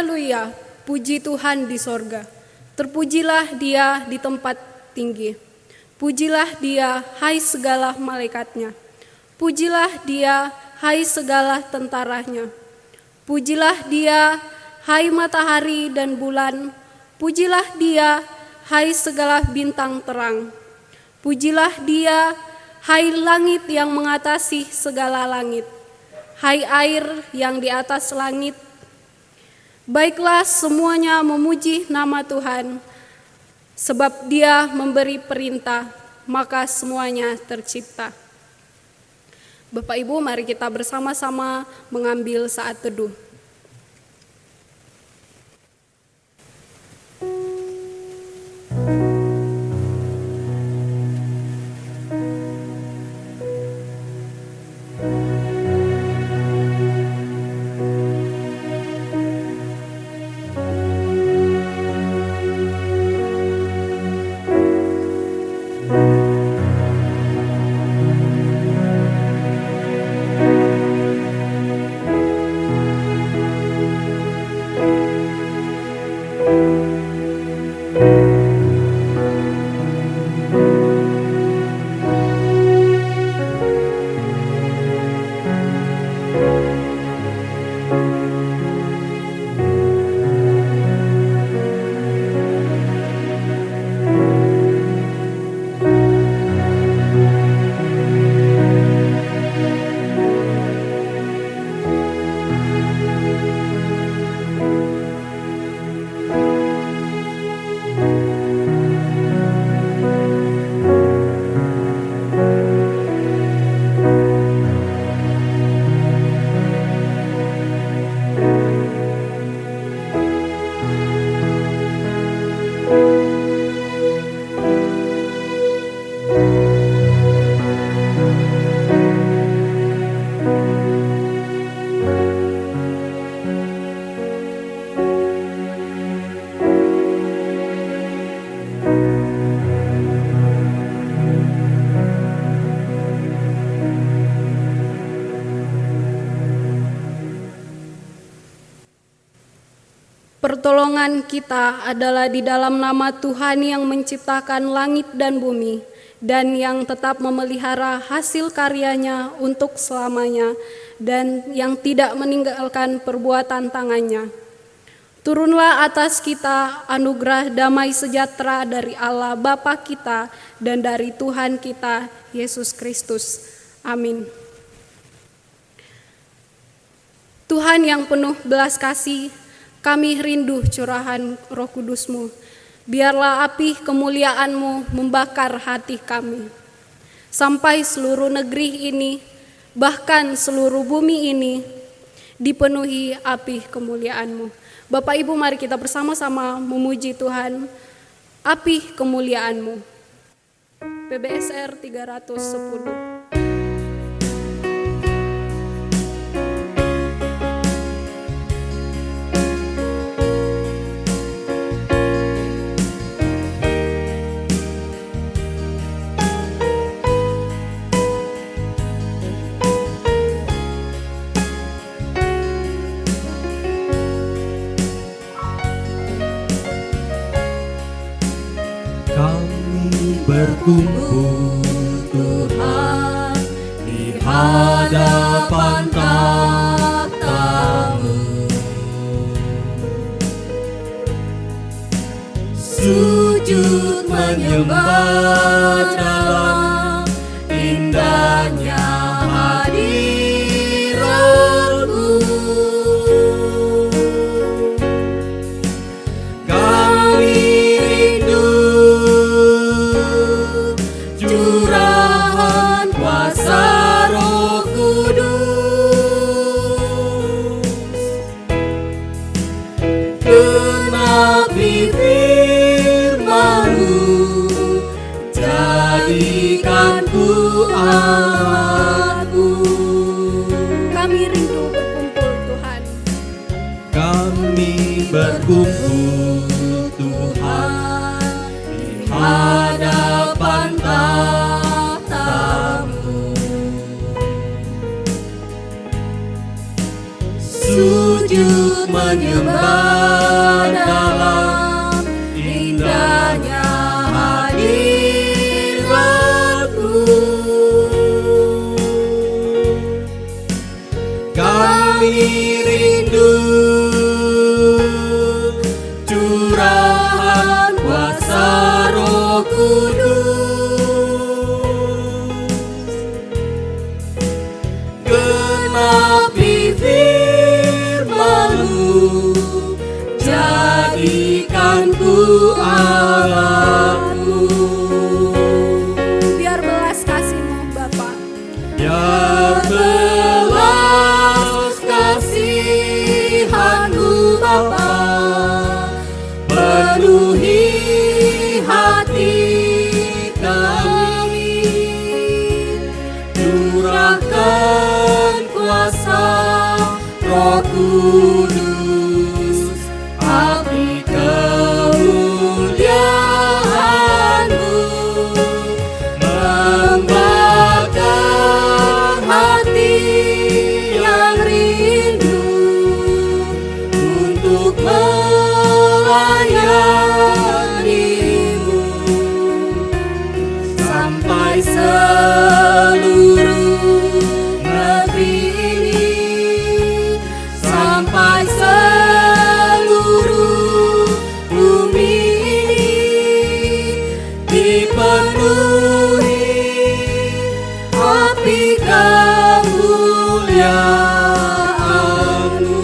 Haleluya, puji Tuhan di sorga. Terpujilah Dia di tempat tinggi. Pujilah Dia, hai segala malaikatnya. Pujilah Dia, hai segala tentaranya. Pujilah Dia, hai matahari dan bulan. Pujilah Dia, hai segala bintang terang. Pujilah Dia, hai langit yang mengatasi segala langit. Hai air yang di atas langit. Baiklah semuanya memuji nama Tuhan, sebab Dia memberi perintah, maka semuanya tercipta. Bapak Ibu, mari kita bersama-sama mengambil saat teduh. Pertolongan kita adalah di dalam nama Tuhan yang menciptakan langit dan bumi, dan yang tetap memelihara hasil karyanya untuk selamanya, dan yang tidak meninggalkan perbuatan tangannya. Turunlah atas kita anugerah damai sejahtera dari Allah Bapa kita dan dari Tuhan kita Yesus Kristus. Amin. Tuhan yang penuh belas kasih, kami rindu curahan Roh Kudus-Mu. Biarlah api kemuliaan-Mu membakar hati kami. Sampai seluruh negeri ini, bahkan seluruh bumi ini, dipenuhi api kemuliaan-Mu. Bapak Ibu, mari kita bersama-sama memuji Tuhan, api kemuliaan-Mu. PBSR 310. Berkumpul Tuhan di hadapan takhta-Mu, sujud menyembah dalam indahnya hadirat-Mu. Curahan kuasa Roh Kudus, genapi firman-Mu, jadikanku anak-Mu. Kami rindu berkumpul Tuhan. Kami berkumpul Tuhan di hadapan takhta-Mu, sujud sujud menyembah dalam indahnya hadirat-Mu. Kami rindu curahan kuasa Roh Kudus, genapi firman-Mu, jadikan ku alatmu. Biar belas kasih-Mu Bapa, Biar belas kasihan-Mu Bapa penuhi hati kami, curahkan kuasa Roh Kudus, api kemuliaan-Mu membakar hati yang rindu untuk melayani-Mu, sampai seluruh negeri ini, sampai seluruh bumi ini dipenuhi api kemuliaan-Mu.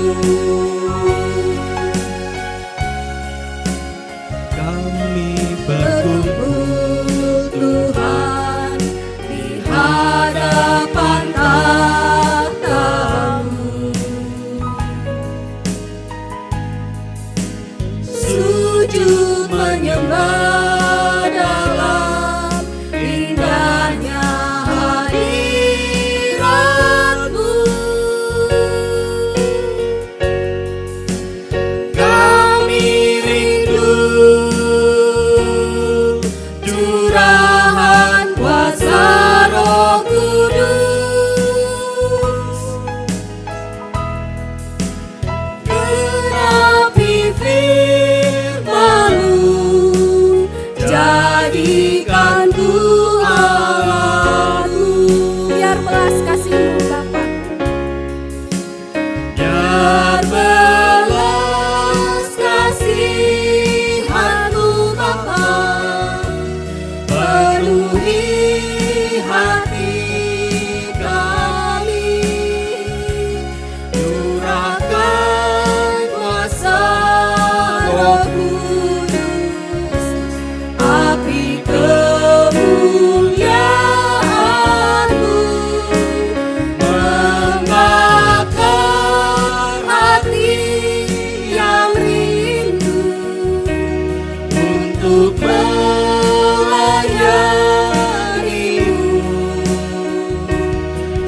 Kami berkumpul Tuhan di hadapan tahta-Mu, sujud menyembah dalam indahnya hadirat-Mu. Kami rindu curahan kuasa Roh Kudus, genapi firman-Mu, jadikan ku alatmu. biar belas kasih-Mu Bapa, Biar belas kasihan-Mu Bapa penuhi hati kami, curahkan kuasa Roh Kudus, api kemuliaan-Mu membakar hati yang rindu untuk melayani-Mu,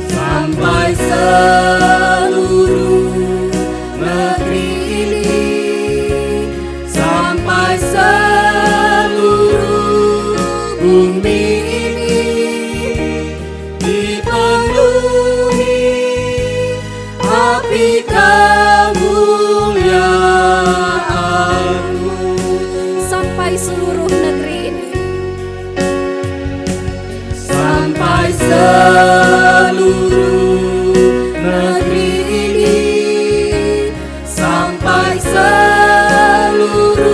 sampai seluruh negeri ini, sampai seluruh bumi ini dipenuhi api kemuliaan-Mu, sampai seluruh negeri ini, sampai seluruh negeri ini, sampai seluruh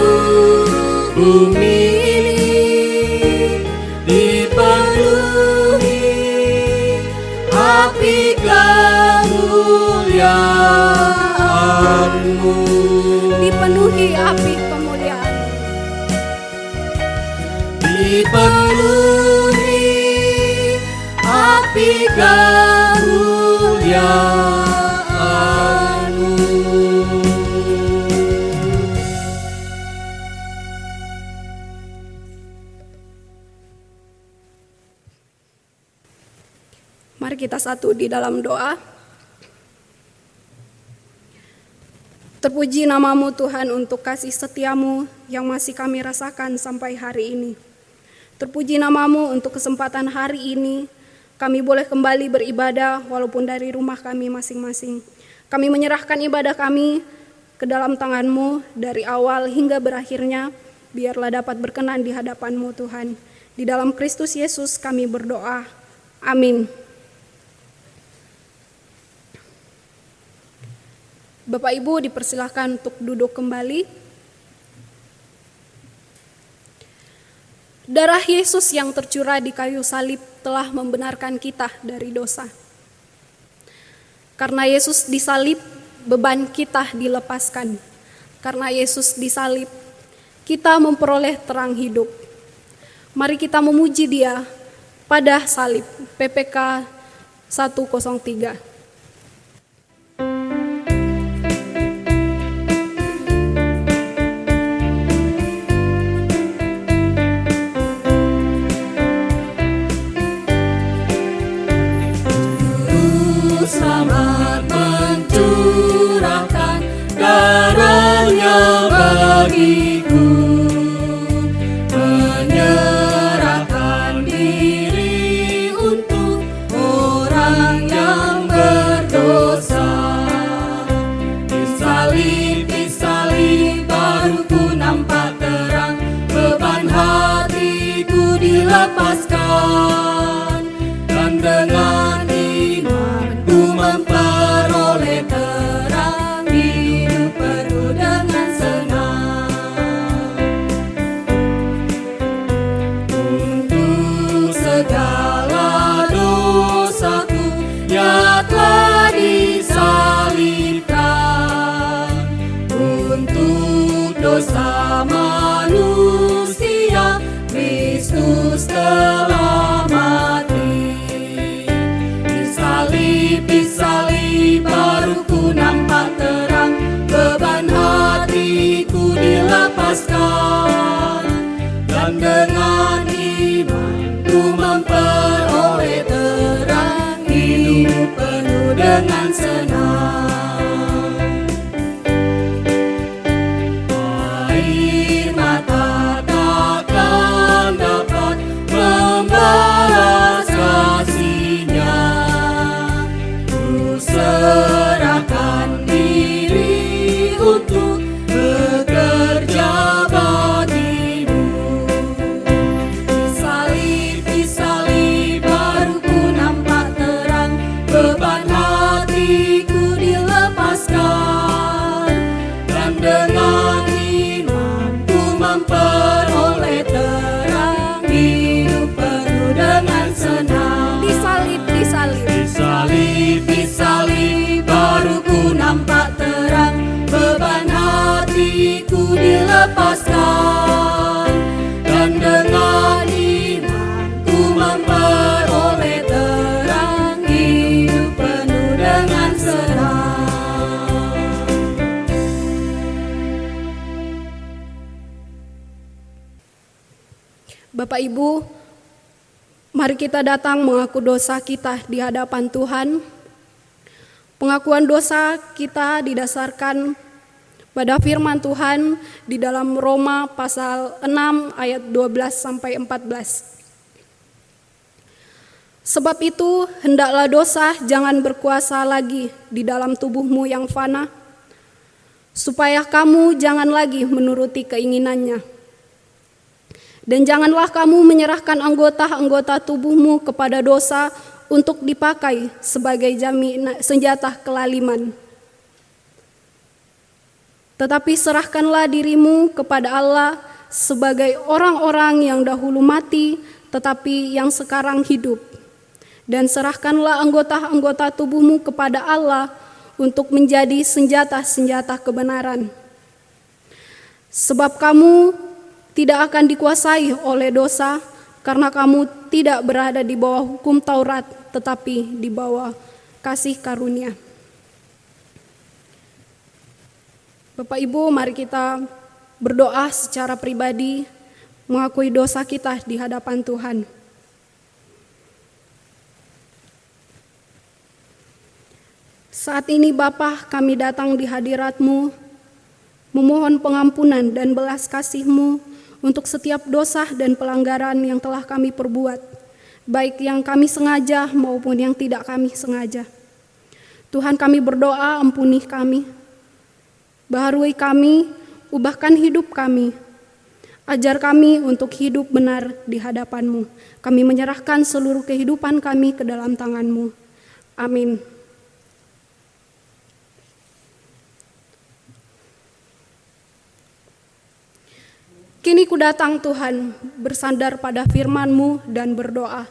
bumi ini dipenuhi api kemuliaan-Mu. dipenuhi api kemuliaan-Mu, dipenuhi api kemuliaan-Mu. Mari kita satu di dalam doa. Terpuji nama-Mu Tuhan untuk kasih setia-Mu yang masih kami rasakan sampai hari ini. Terpuji nama-Mu untuk kesempatan hari ini kami boleh kembali beribadah walaupun dari rumah kami masing-masing. Kami menyerahkan ibadah kami ke dalam tangan-Mu dari awal hingga berakhirnya, biarlah dapat berkenan di hadapan-Mu Tuhan. Di dalam Kristus Yesus kami berdoa. Amin. Bapak Ibu dipersilahkan untuk duduk kembali. Darah Yesus yang tercurah di kayu salib telah membenarkan kita dari dosa. Karena Yesus disalib, beban kita dilepaskan. Karena Yesus disalib, kita memperoleh terang hidup. Mari kita memuji Dia pada salib. PPK 103. Selamat mencurahkan darahnya bagiku, menyerahkan diri untuk orang yang berdosa. Disalib baru ku nampak terang, beban hatiku dilepaskan, dan dengan memperoleh terang hidup penuh dengan senang. Untuk segala dosaku yang telah disalibkan, untuk dosa manusia Kristus telah mati. Disalib baru ku nampak terang, beban hatiku dilepaskan, dan dengan iman ku memperoleh terang hidup penuh dengan senang. Air mata takkan dapat membalas kasih-Nya. Serahkan diri untuk bekerja bagimu. Disalib baru ku nampak terang, beban hatiku dilepaskan, dan dengan iman ku memperoleh terang hidup penuh dengan senang. Disalib baru ku nampak terang, beban hatiku dilepaskan, dan dengan iman ku memperoleh terang hidup penuh dengan senang. Bapak Ibu, mari kita datang mengaku dosa kita di hadapan Tuhan. Pengakuan dosa kita didasarkan pada firman Tuhan di dalam Roma pasal 6 ayat 12-14. Sebab itu hendaklah dosa jangan berkuasa lagi di dalam tubuhmu yang fana, supaya kamu jangan lagi menuruti keinginannya. Dan janganlah kamu menyerahkan anggota-anggota tubuhmu kepada dosa untuk dipakai sebagai senjata kelaliman. Tetapi serahkanlah dirimu kepada Allah sebagai orang-orang yang dahulu mati, tetapi yang sekarang hidup. Dan serahkanlah anggota-anggota tubuhmu kepada Allah untuk menjadi senjata-senjata kebenaran. Sebab kamu tidak akan dikuasai oleh dosa, karena kamu tidak berada di bawah hukum Taurat, tetapi di bawah kasih karunia. Bapak Ibu, mari kita berdoa secara pribadi, mengakui dosa kita di hadapan Tuhan. Saat ini Bapa, kami datang di hadirat-Mu, memohon pengampunan dan belas kasih-Mu untuk setiap dosa dan pelanggaran yang telah kami perbuat, baik yang kami sengaja maupun yang tidak kami sengaja. Tuhan, kami berdoa, ampuni kami, baharui kami, ubahkan hidup kami. Ajar kami untuk hidup benar di hadapan-Mu. Kami menyerahkan seluruh kehidupan kami ke dalam tangan-Mu. Amin. Kini ku datang Tuhan, bersandar pada firman-Mu dan berdoa.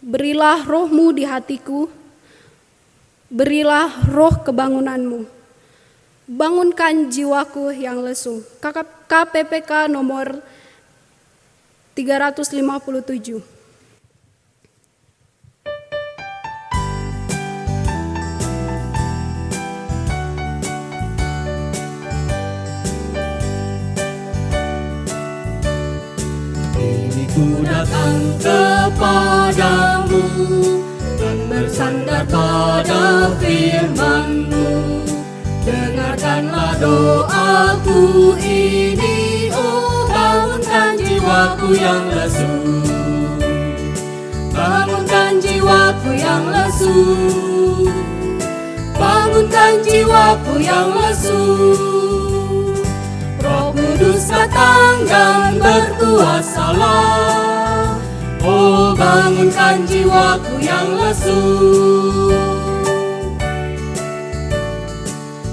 Berilah roh-Mu di hatiku, berilah roh kebangunan-Mu. Bangunkan jiwaku yang lesu. KPPK nomor 357. Kini ku datang kepadamu dan bersandar pada firman-Mu. Dengarkanlah doaku ini, oh bangunkan jiwaku yang lesu. Bangunkan jiwaku yang lesu. Bangunkan jiwaku yang lesu. Roh Kudus datang dan berkuasalah, oh bangunkan jiwaku yang lesu.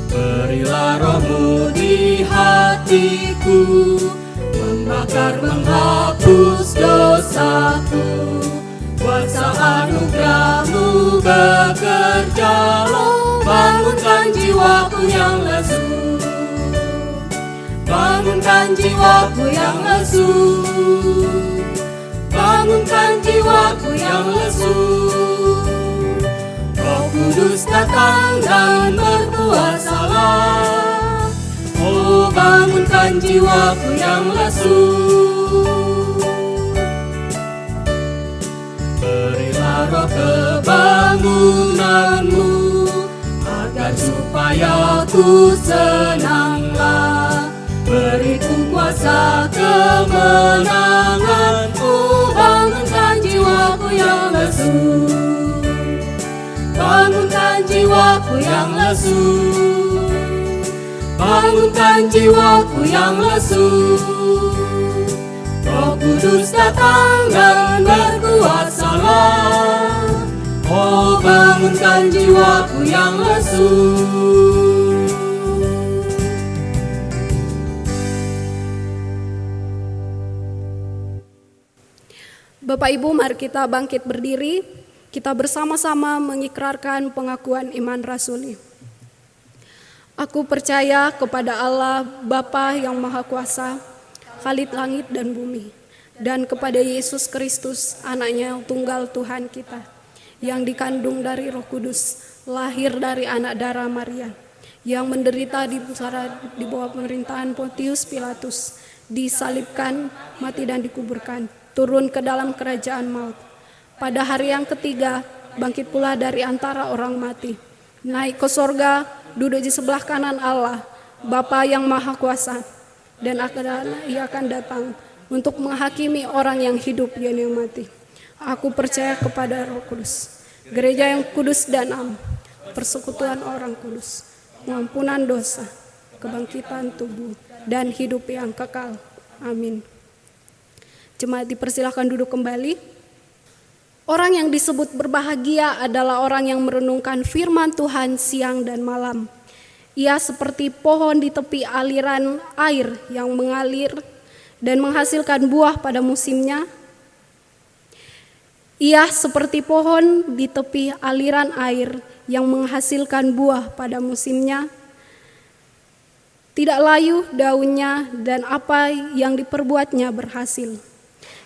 Berilah roh-Mu di hatiku, membakar menghapus dosaku. Kuasa anugerah-Mu bekerjalah, bangunkan jiwaku yang lesu. Bangunkan jiwaku yang lesu. Bangunkan jiwaku yang lesu. Roh Kudus datang dan berkuasalah, oh bangunkan jiwaku yang lesu. Berilah roh kebangunan-Mu, agar supaya ku senanglah. Beriku kuasa kemenangan, oh bangunkan jiwaku yang lesu. Bangunkan jiwaku yang lesu. Bangunkan jiwaku yang lesu. Roh Kudus datang dan berkuasalah, oh bangunkan jiwaku yang lesu. Bapak Ibu, mari kita bangkit berdiri. Kita bersama-sama mengikrarkan pengakuan iman rasuli. Aku percaya kepada Allah Bapa yang Maha Kuasa, Khalid langit dan bumi, dan kepada Yesus Kristus, anaknya tunggal Tuhan kita, yang dikandung dari Roh Kudus, lahir dari anak darah Maria, yang menderita di bawah pemerintahan Pontius Pilatus, disalibkan, mati dan dikuburkan, turun ke dalam kerajaan maut. Pada hari yang ketiga, bangkit pula dari antara orang mati, naik ke sorga, duduk di sebelah kanan Allah, Bapa yang Maha Kuasa, dan Ia akan datang untuk menghakimi orang yang hidup dan yang mati. Aku percaya kepada Roh Kudus, gereja yang kudus dan am, persekutuan orang kudus, pengampunan dosa, kebangkitan tubuh, dan hidup yang kekal. Amin. Jemaat dipersilahkan duduk kembali. Orang yang disebut berbahagia adalah orang yang merenungkan firman Tuhan siang dan malam. Ia seperti pohon di tepi aliran air yang mengalir dan menghasilkan buah pada musimnya. Ia seperti pohon di tepi aliran air yang menghasilkan buah pada musimnya. Tidak layu daunnya dan apa yang diperbuatnya berhasil.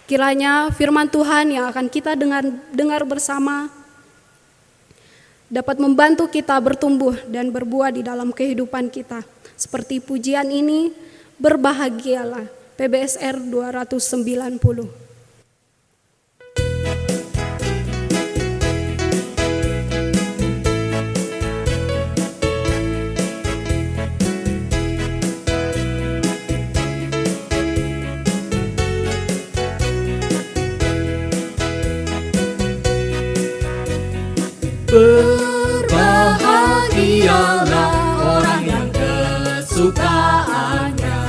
Kiranya firman Tuhan yang akan kita dengar bersama dapat membantu kita bertumbuh dan berbuah di dalam kehidupan kita. Seperti pujian ini, berbahagialah, PBSR 290. Berbahagialah dialah orang yang kesukaannya.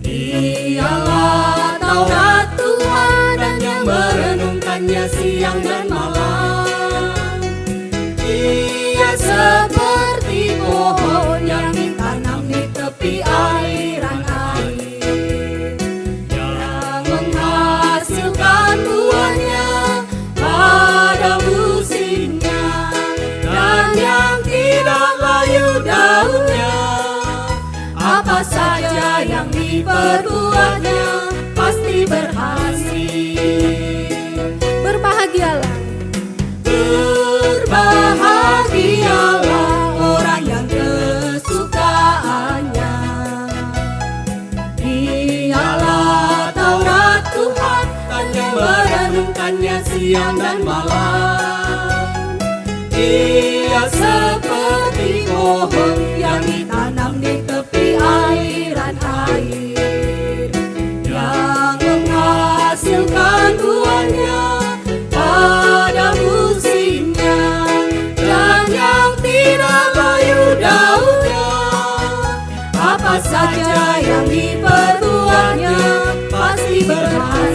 Dialah Taurat Tuhan dan yang merenungkannya siang dan malam. Ia seperti pohon yang ditanam di tepi aliran air, yang menghasilkan buahnya pada musimnya, dan yang tidak layu daunnya. Apa saja yang diperbuatnya pasti berhasil. Berbahagialah, berbahagialah orang yang kesukaannya. Dialah Taurat Tuhan dan yang merenungkannya siang dan malam. Ia seperti pohon yang ditanam di tepi aliran air, yang menghasilkan buahnya pada musimnya, dan yang tidak layu daunnya. Apa saja yang diperbuatnya pasti berhasil.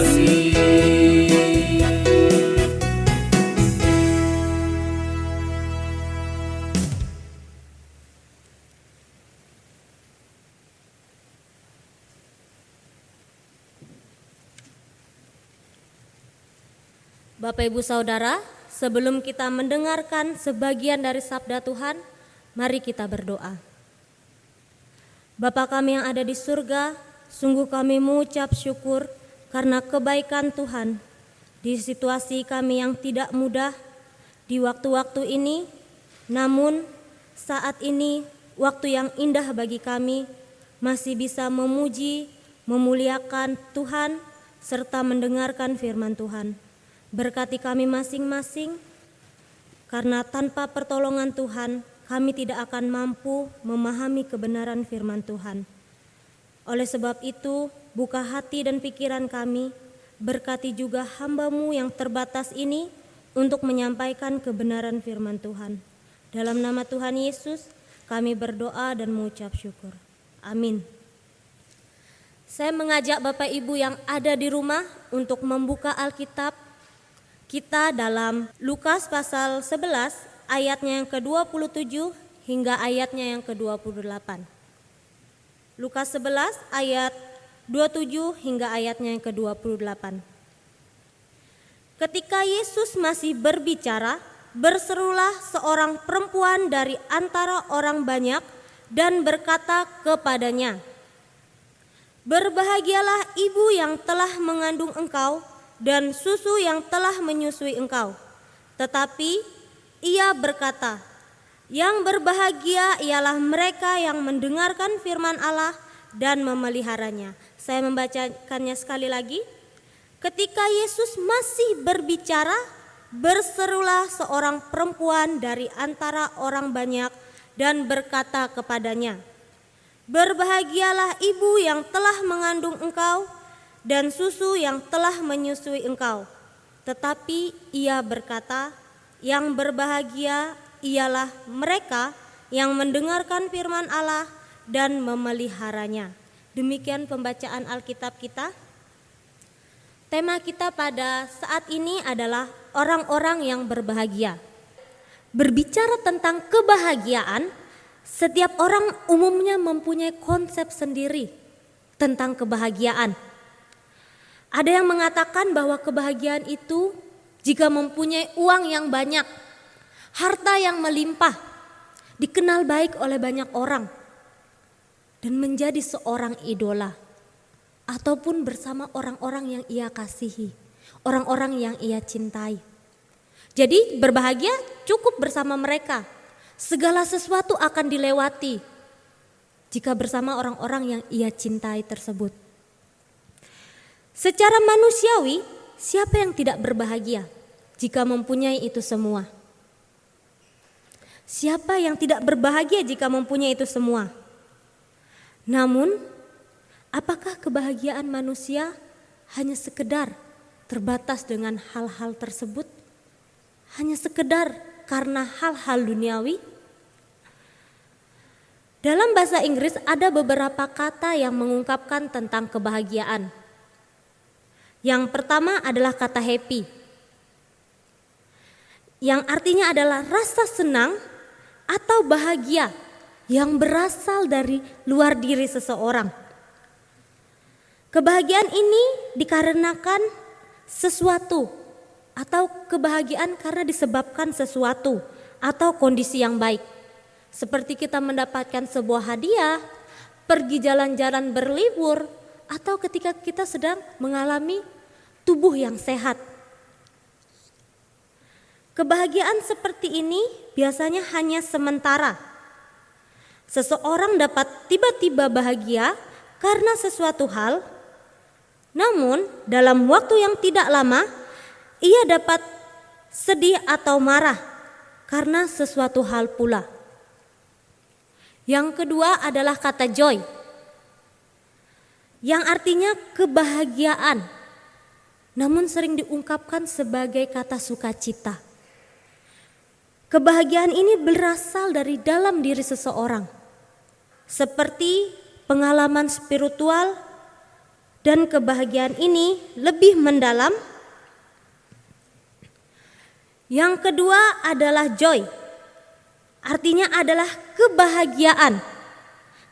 Bapak Ibu Saudara, sebelum kita mendengarkan sebagian dari sabda Tuhan, mari kita berdoa. Bapa kami yang ada di surga, sungguh kami mengucap syukur karena kebaikan Tuhan di situasi kami yang tidak mudah di waktu-waktu ini. Namun saat ini waktu yang indah bagi kami, masih bisa memuji, memuliakan Tuhan serta mendengarkan firman Tuhan. Berkati kami masing-masing, karena tanpa pertolongan Tuhan, kami tidak akan mampu memahami kebenaran firman Tuhan. Oleh sebab itu, buka hati dan pikiran kami, berkati juga hamba-Mu yang terbatas ini untuk menyampaikan kebenaran firman Tuhan. Dalam nama Tuhan Yesus, kami berdoa dan mengucap syukur. Amin. Saya mengajak Bapak Ibu yang ada di rumah untuk membuka Alkitab kita dalam Lukas pasal 11 ayatnya yang ke-27 hingga ayatnya yang ke-28. Lukas 11 ayat 27 hingga ayatnya yang ke-28. Ketika Yesus masih berbicara, berserulah seorang perempuan dari antara orang banyak dan berkata kepadanya, "Berbahagialah ibu yang telah mengandung engkau dan susu yang telah menyusui engkau." Tetapi ia berkata, "Yang berbahagia ialah mereka yang mendengarkan firman Allah dan memeliharanya." Saya membacakannya sekali lagi. Ketika Yesus masih berbicara, berserulah seorang perempuan dari antara orang banyak dan berkata kepadanya, "Berbahagialah ibu yang telah mengandung engkau dan susu yang telah menyusui engkau." Tetapi ia berkata, "Yang berbahagia ialah mereka yang mendengarkan firman Allah dan memeliharanya." Demikian pembacaan Alkitab kita. Tema kita pada saat ini adalah orang-orang yang berbahagia. Berbicara tentang kebahagiaan, setiap orang umumnya mempunyai konsep sendiri tentang kebahagiaan. Ada yang mengatakan bahwa kebahagiaan itu jika mempunyai uang yang banyak, harta yang melimpah, dikenal baik oleh banyak orang, dan menjadi seorang idola, ataupun bersama orang-orang yang ia kasihi, orang-orang yang ia cintai. Jadi berbahagia cukup bersama mereka, segala sesuatu akan dilewati jika bersama orang-orang yang ia cintai tersebut. Secara manusiawi, siapa yang tidak berbahagia jika mempunyai itu semua? Siapa yang tidak berbahagia jika mempunyai itu semua? Namun, apakah kebahagiaan manusia hanya sekedar terbatas dengan hal-hal tersebut? Hanya sekedar karena hal-hal duniawi? Dalam bahasa Inggris ada beberapa kata yang mengungkapkan tentang kebahagiaan. Yang pertama adalah kata happy, yang artinya adalah rasa senang atau bahagia yang berasal dari luar diri seseorang. Kebahagiaan ini dikarenakan sesuatu atau kebahagiaan karena disebabkan sesuatu atau kondisi yang baik. Seperti kita mendapatkan sebuah hadiah, pergi jalan-jalan berlibur, atau ketika kita sedang mengalami tubuh yang sehat. Kebahagiaan seperti ini biasanya hanya sementara. Seseorang dapat tiba-tiba bahagia karena sesuatu hal, namun dalam waktu yang tidak lama ia dapat sedih atau marah karena sesuatu hal pula. Yang kedua adalah kata joy, yang artinya kebahagiaan, namun sering diungkapkan sebagai kata sukacita. Kebahagiaan ini berasal dari dalam diri seseorang, seperti pengalaman spiritual, dan kebahagiaan ini lebih mendalam. Yang kedua adalah joy, artinya adalah kebahagiaan,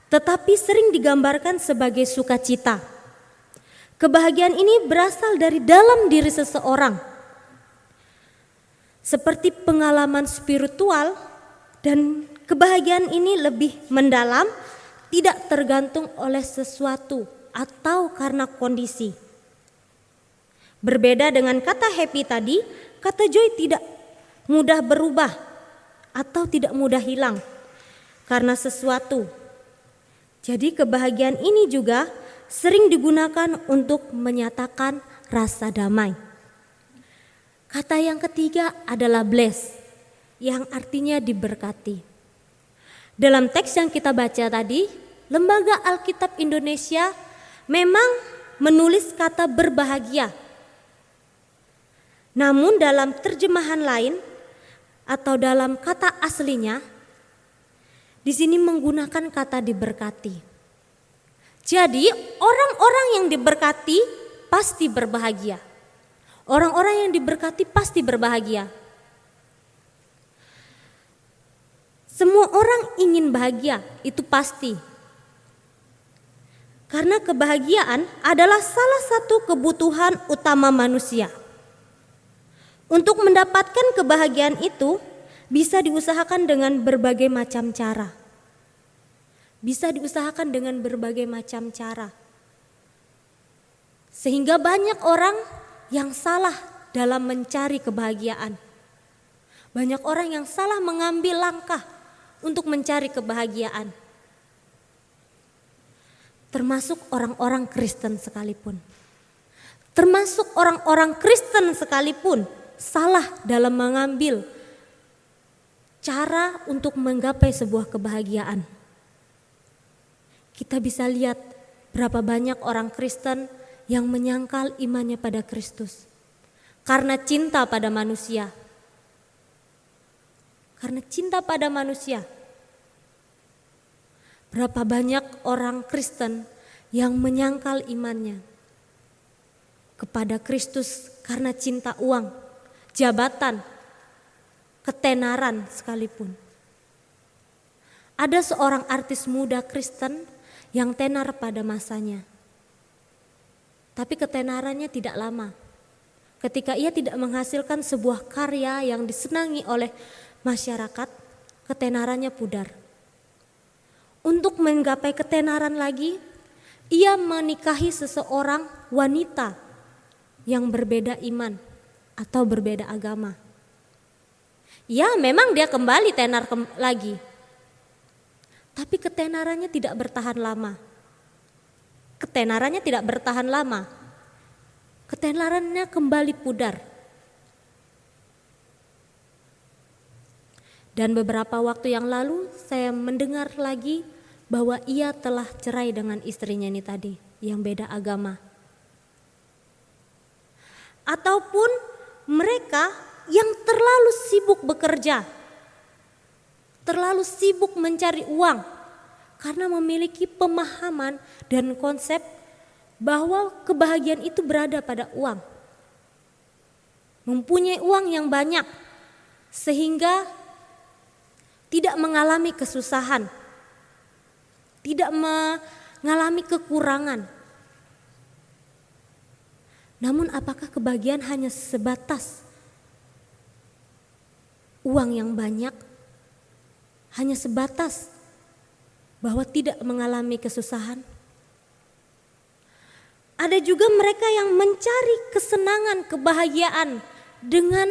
tetapi sering digambarkan sebagai sukacita. Kebahagiaan ini berasal dari dalam diri seseorang, seperti pengalaman spiritual, dan kebahagiaan ini lebih mendalam, tidak tergantung oleh sesuatu atau karena kondisi. Berbeda dengan kata happy tadi, kata joy tidak mudah berubah atau tidak mudah hilang karena sesuatu. Jadi kebahagiaan ini juga sering digunakan untuk menyatakan rasa damai. Kata yang ketiga adalah bless, yang artinya diberkati. Dalam teks yang kita baca tadi, Lembaga Alkitab Indonesia memang menulis kata berbahagia. Namun dalam terjemahan lain atau dalam kata aslinya, di sini menggunakan kata diberkati. Jadi orang-orang yang diberkati pasti berbahagia. Orang-orang yang diberkati pasti berbahagia. Semua orang ingin bahagia, itu pasti. Karena kebahagiaan adalah salah satu kebutuhan utama manusia. Untuk mendapatkan kebahagiaan itu bisa diusahakan dengan berbagai macam cara. Bisa diusahakan dengan berbagai macam cara. Sehingga banyak orang yang salah dalam mencari kebahagiaan. Banyak orang yang salah mengambil langkah untuk mencari kebahagiaan. Termasuk orang-orang Kristen sekalipun. Termasuk orang-orang Kristen sekalipun salah dalam mengambil cara untuk menggapai sebuah kebahagiaan. Kita bisa lihat berapa banyak orang Kristen yang menyangkal imannya pada Kristus karena cinta pada manusia. Karena cinta pada manusia. Berapa banyak orang Kristen yang menyangkal imannya kepada Kristus karena cinta uang, jabatan, ketenaran sekalipun. Ada seorang artis muda Kristen yang tenar pada masanya. Tapi ketenarannya tidak lama. Ketika ia tidak menghasilkan sebuah karya yang disenangi oleh masyarakat, ketenarannya pudar. Untuk menggapai ketenaran lagi, ia menikahi seseorang wanita yang berbeda iman atau berbeda agama. Ya, memang dia kembali tenar lagi. Tapi ketenarannya tidak bertahan lama. Ketenarannya tidak bertahan lama. Ketenarannya kembali pudar. Dan beberapa waktu yang lalu saya mendengar lagi bahwa ia telah cerai dengan istrinya ini tadi yang beda agama. Ataupun mereka yang terlalu sibuk bekerja, terlalu sibuk mencari uang, Karena memiliki pemahaman dan konsep bahwa kebahagiaan itu berada pada uang. Mempunyai uang yang banyak sehingga tidak mengalami kesusahan, tidak mengalami kekurangan. Namun apakah kebahagiaan hanya sebatas uang yang banyak? Hanya sebatas bahwa tidak mengalami kesusahan? Ada juga mereka yang mencari kesenangan, kebahagiaan dengan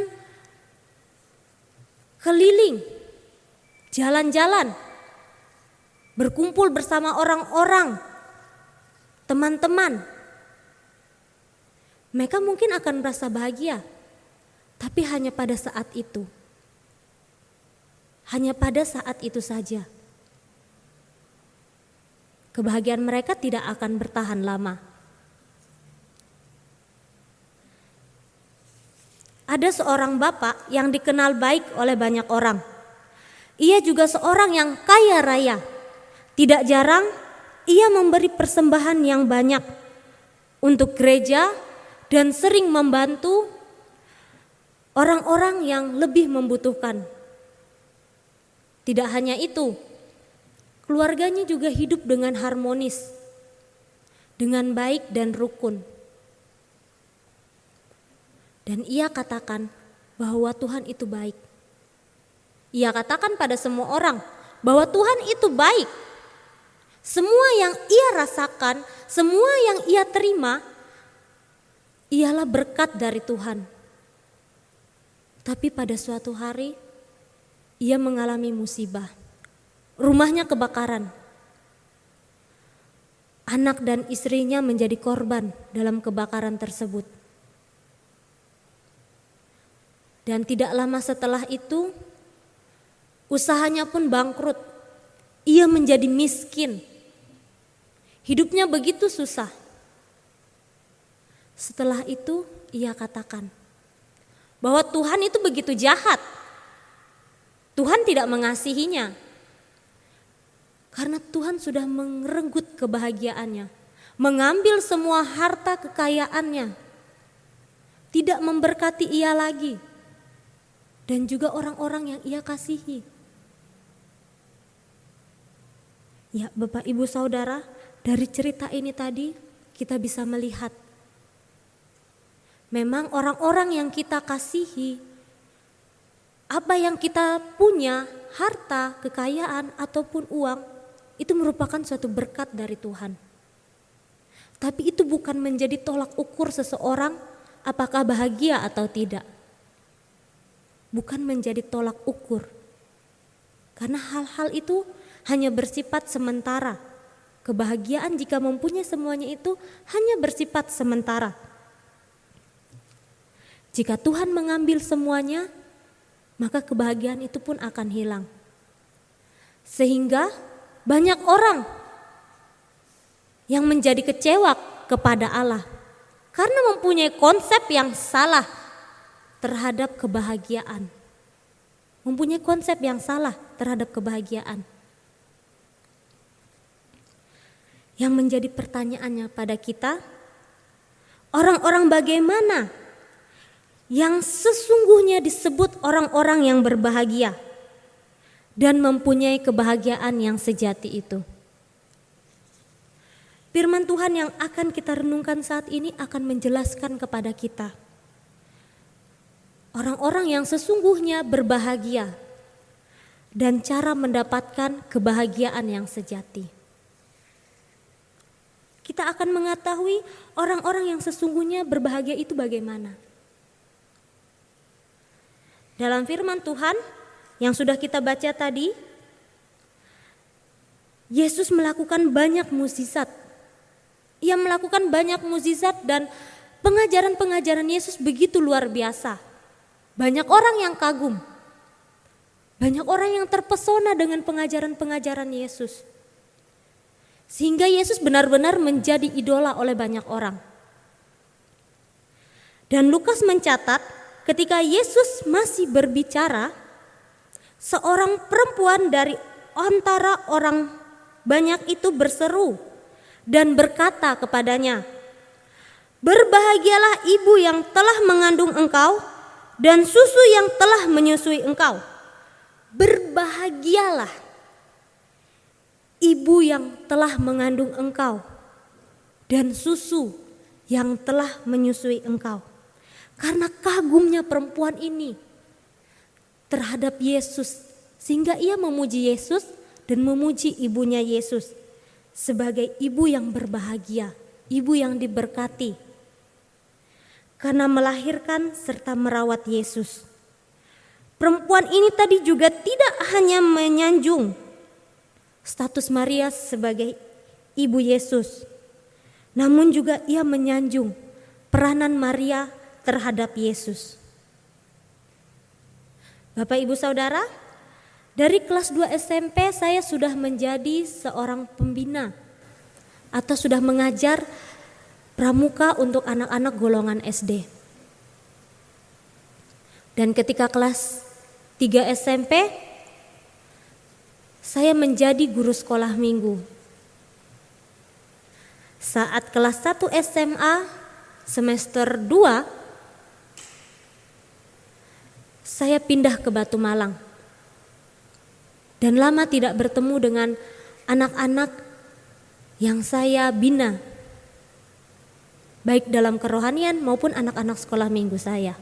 keliling, jalan-jalan, berkumpul bersama orang-orang, teman-teman. Mereka mungkin akan merasa bahagia, tapi hanya pada saat itu. Hanya pada saat itu saja. Kebahagiaan mereka tidak akan bertahan lama. Ada seorang bapak yang dikenal baik oleh banyak orang. Ia juga seorang yang kaya raya. Tidak jarang ia memberi persembahan yang banyak untuk gereja dan sering membantu orang-orang yang lebih membutuhkan. Tidak hanya itu, keluarganya juga hidup dengan harmonis, dengan baik dan rukun. Dan ia katakan bahwa Tuhan itu baik. Ia katakan pada semua orang bahwa Tuhan itu baik. Semua yang ia rasakan, semua yang ia terima, ialah berkat dari Tuhan. Tapi pada suatu hari, ia mengalami musibah. Rumahnya kebakaran. Anak dan istrinya menjadi korban dalam kebakaran tersebut. Dan tidak lama setelah itu, usahanya pun bangkrut. Ia menjadi miskin. Hidupnya begitu susah. Setelah itu ia katakan bahwa Tuhan itu begitu jahat. Tuhan tidak mengasihinya. Karena Tuhan sudah merenggut kebahagiaannya, mengambil semua harta kekayaannya, tidak memberkati ia lagi, dan juga orang-orang yang ia kasihi. Ya, Bapak Ibu Saudara, dari cerita ini tadi kita bisa melihat memang orang-orang yang kita kasihi, apa yang kita punya, harta, kekayaan ataupun uang, itu merupakan suatu berkat dari Tuhan. Tapi itu bukan menjadi tolak ukur seseorang apakah bahagia atau tidak. Bukan menjadi tolak ukur. Karena hal-hal itu hanya bersifat sementara. Kebahagiaan jika mempunyai semuanya itu hanya bersifat sementara. Jika Tuhan mengambil semuanya, maka kebahagiaan itu pun akan hilang. Sehingga banyak orang yang menjadi kecewa kepada Allah karena mempunyai konsep yang salah terhadap kebahagiaan. Mempunyai konsep yang salah terhadap kebahagiaan. Yang menjadi pertanyaannya pada kita, orang-orang bagaimana yang sesungguhnya disebut orang-orang yang berbahagia dan mempunyai kebahagiaan yang sejati itu? Firman Tuhan yang akan kita renungkan saat ini akan menjelaskan kepada kita orang-orang yang sesungguhnya berbahagia dan cara mendapatkan kebahagiaan yang sejati. Kita akan mengetahui orang-orang yang sesungguhnya berbahagia itu bagaimana. Dalam firman Tuhan yang sudah kita baca tadi, Yesus melakukan banyak mukjizat. Ia melakukan banyak mukjizat dan pengajaran-pengajaran Yesus begitu luar biasa. Banyak orang yang kagum. Banyak orang yang terpesona dengan pengajaran-pengajaran Yesus. Sehingga Yesus benar-benar menjadi idola oleh banyak orang. Dan Lukas mencatat ketika Yesus masih berbicara, seorang perempuan dari antara orang banyak itu berseru dan berkata kepadanya, "Berbahagialah ibu yang telah mengandung engkau dan susu yang telah menyusui engkau." Berbahagialah ibu yang telah mengandung engkau dan susu yang telah menyusui engkau. Karena kagumnya perempuan ini terhadap Yesus, sehingga ia memuji Yesus dan memuji ibunya Yesus sebagai ibu yang berbahagia, ibu yang diberkati karena melahirkan serta merawat Yesus. Perempuan ini tadi juga tidak hanya menyanjung status Maria sebagai ibu Yesus, namun juga ia menyanjung peranan Maria terhadap Yesus. Bapak Ibu Saudara, dari kelas 2 SMP saya sudah menjadi seorang pembina atau sudah mengajar pramuka untuk anak-anak golongan SD. Dan ketika kelas 3 SMP, saya menjadi guru sekolah minggu. Saat kelas 1 SMA semester 2, saya pindah ke Batu Malang. Dan lama tidak bertemu dengan anak-anak yang saya bina, baik dalam kerohanian maupun anak-anak sekolah minggu saya.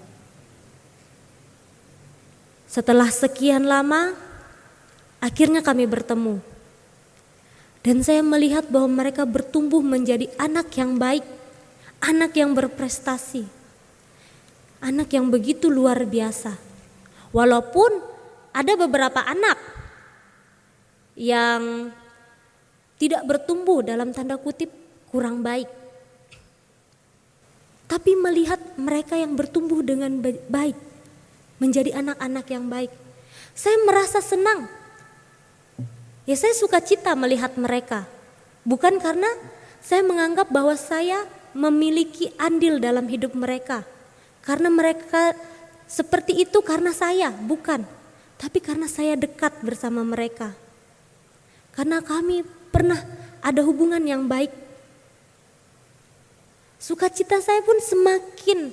Setelah sekian lama, akhirnya kami bertemu. Dan saya melihat bahwa mereka bertumbuh menjadi anak yang baik, anak yang berprestasi, anak yang begitu luar biasa. Walaupun ada beberapa anak yang tidak bertumbuh dalam tanda kutip kurang baik. Tapi melihat mereka yang bertumbuh dengan baik, menjadi anak-anak yang baik, saya merasa senang. Ya, saya suka cita melihat mereka. Bukan karena saya menganggap bahwa saya memiliki andil dalam hidup mereka. Karena mereka seperti itu karena saya, bukan. Tapi karena saya dekat bersama mereka. Karena kami pernah ada hubungan yang baik. Sukacita saya pun semakin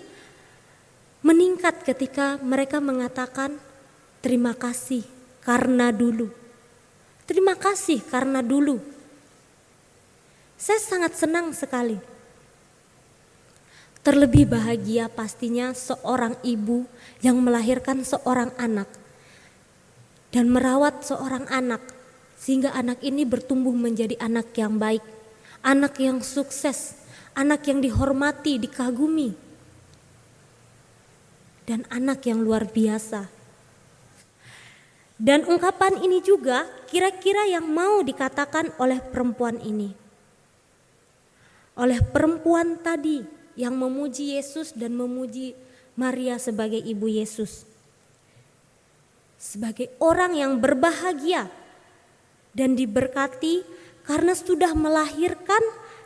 meningkat ketika mereka mengatakan terima kasih karena dulu. Terima kasih karena dulu. Saya sangat senang sekali. Terlebih bahagia pastinya seorang ibu yang melahirkan seorang anak dan merawat seorang anak sehingga anak ini bertumbuh menjadi anak yang baik, anak yang sukses, anak yang dihormati, dikagumi, dan anak yang luar biasa. Dan ungkapan ini juga kira-kira yang mau dikatakan oleh perempuan ini. Oleh perempuan tadi yang memuji Yesus dan memuji Maria sebagai ibu Yesus. Sebagai orang yang berbahagia dan diberkati karena sudah melahirkan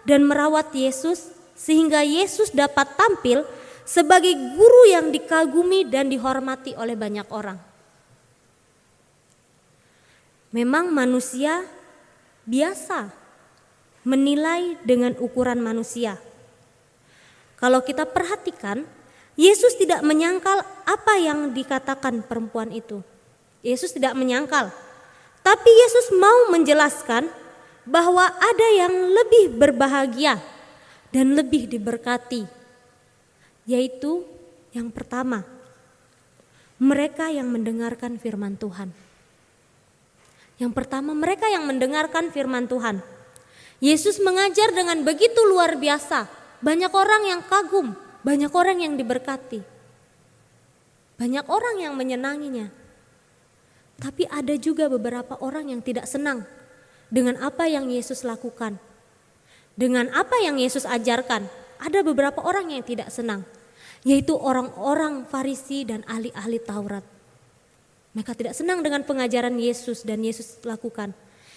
dan merawat Yesus sehingga Yesus dapat tampil sebagai guru yang dikagumi dan dihormati oleh banyak orang. Memang manusia biasa menilai dengan ukuran manusia. Kalau kita perhatikan, Yesus tidak menyangkal apa yang dikatakan perempuan itu. Yesus tidak menyangkal. Tapi Yesus mau menjelaskan bahwa ada yang lebih berbahagia dan lebih diberkati. Yaitu yang pertama, mereka yang mendengarkan firman Tuhan. Yang pertama, mereka yang mendengarkan firman Tuhan. Yesus mengajar dengan begitu luar biasa. Banyak orang yang kagum, banyak orang yang diberkati. Banyak orang yang menyenanginya. Tapi ada juga beberapa orang yang tidak senang dengan apa yang Yesus lakukan. Dengan apa yang Yesus ajarkan. Ada beberapa orang yang tidak senang. Yaitu orang-orang Farisi dan ahli-ahli Taurat. Mereka tidak senang dengan pengajaran Yesus dan Yesus lakukan.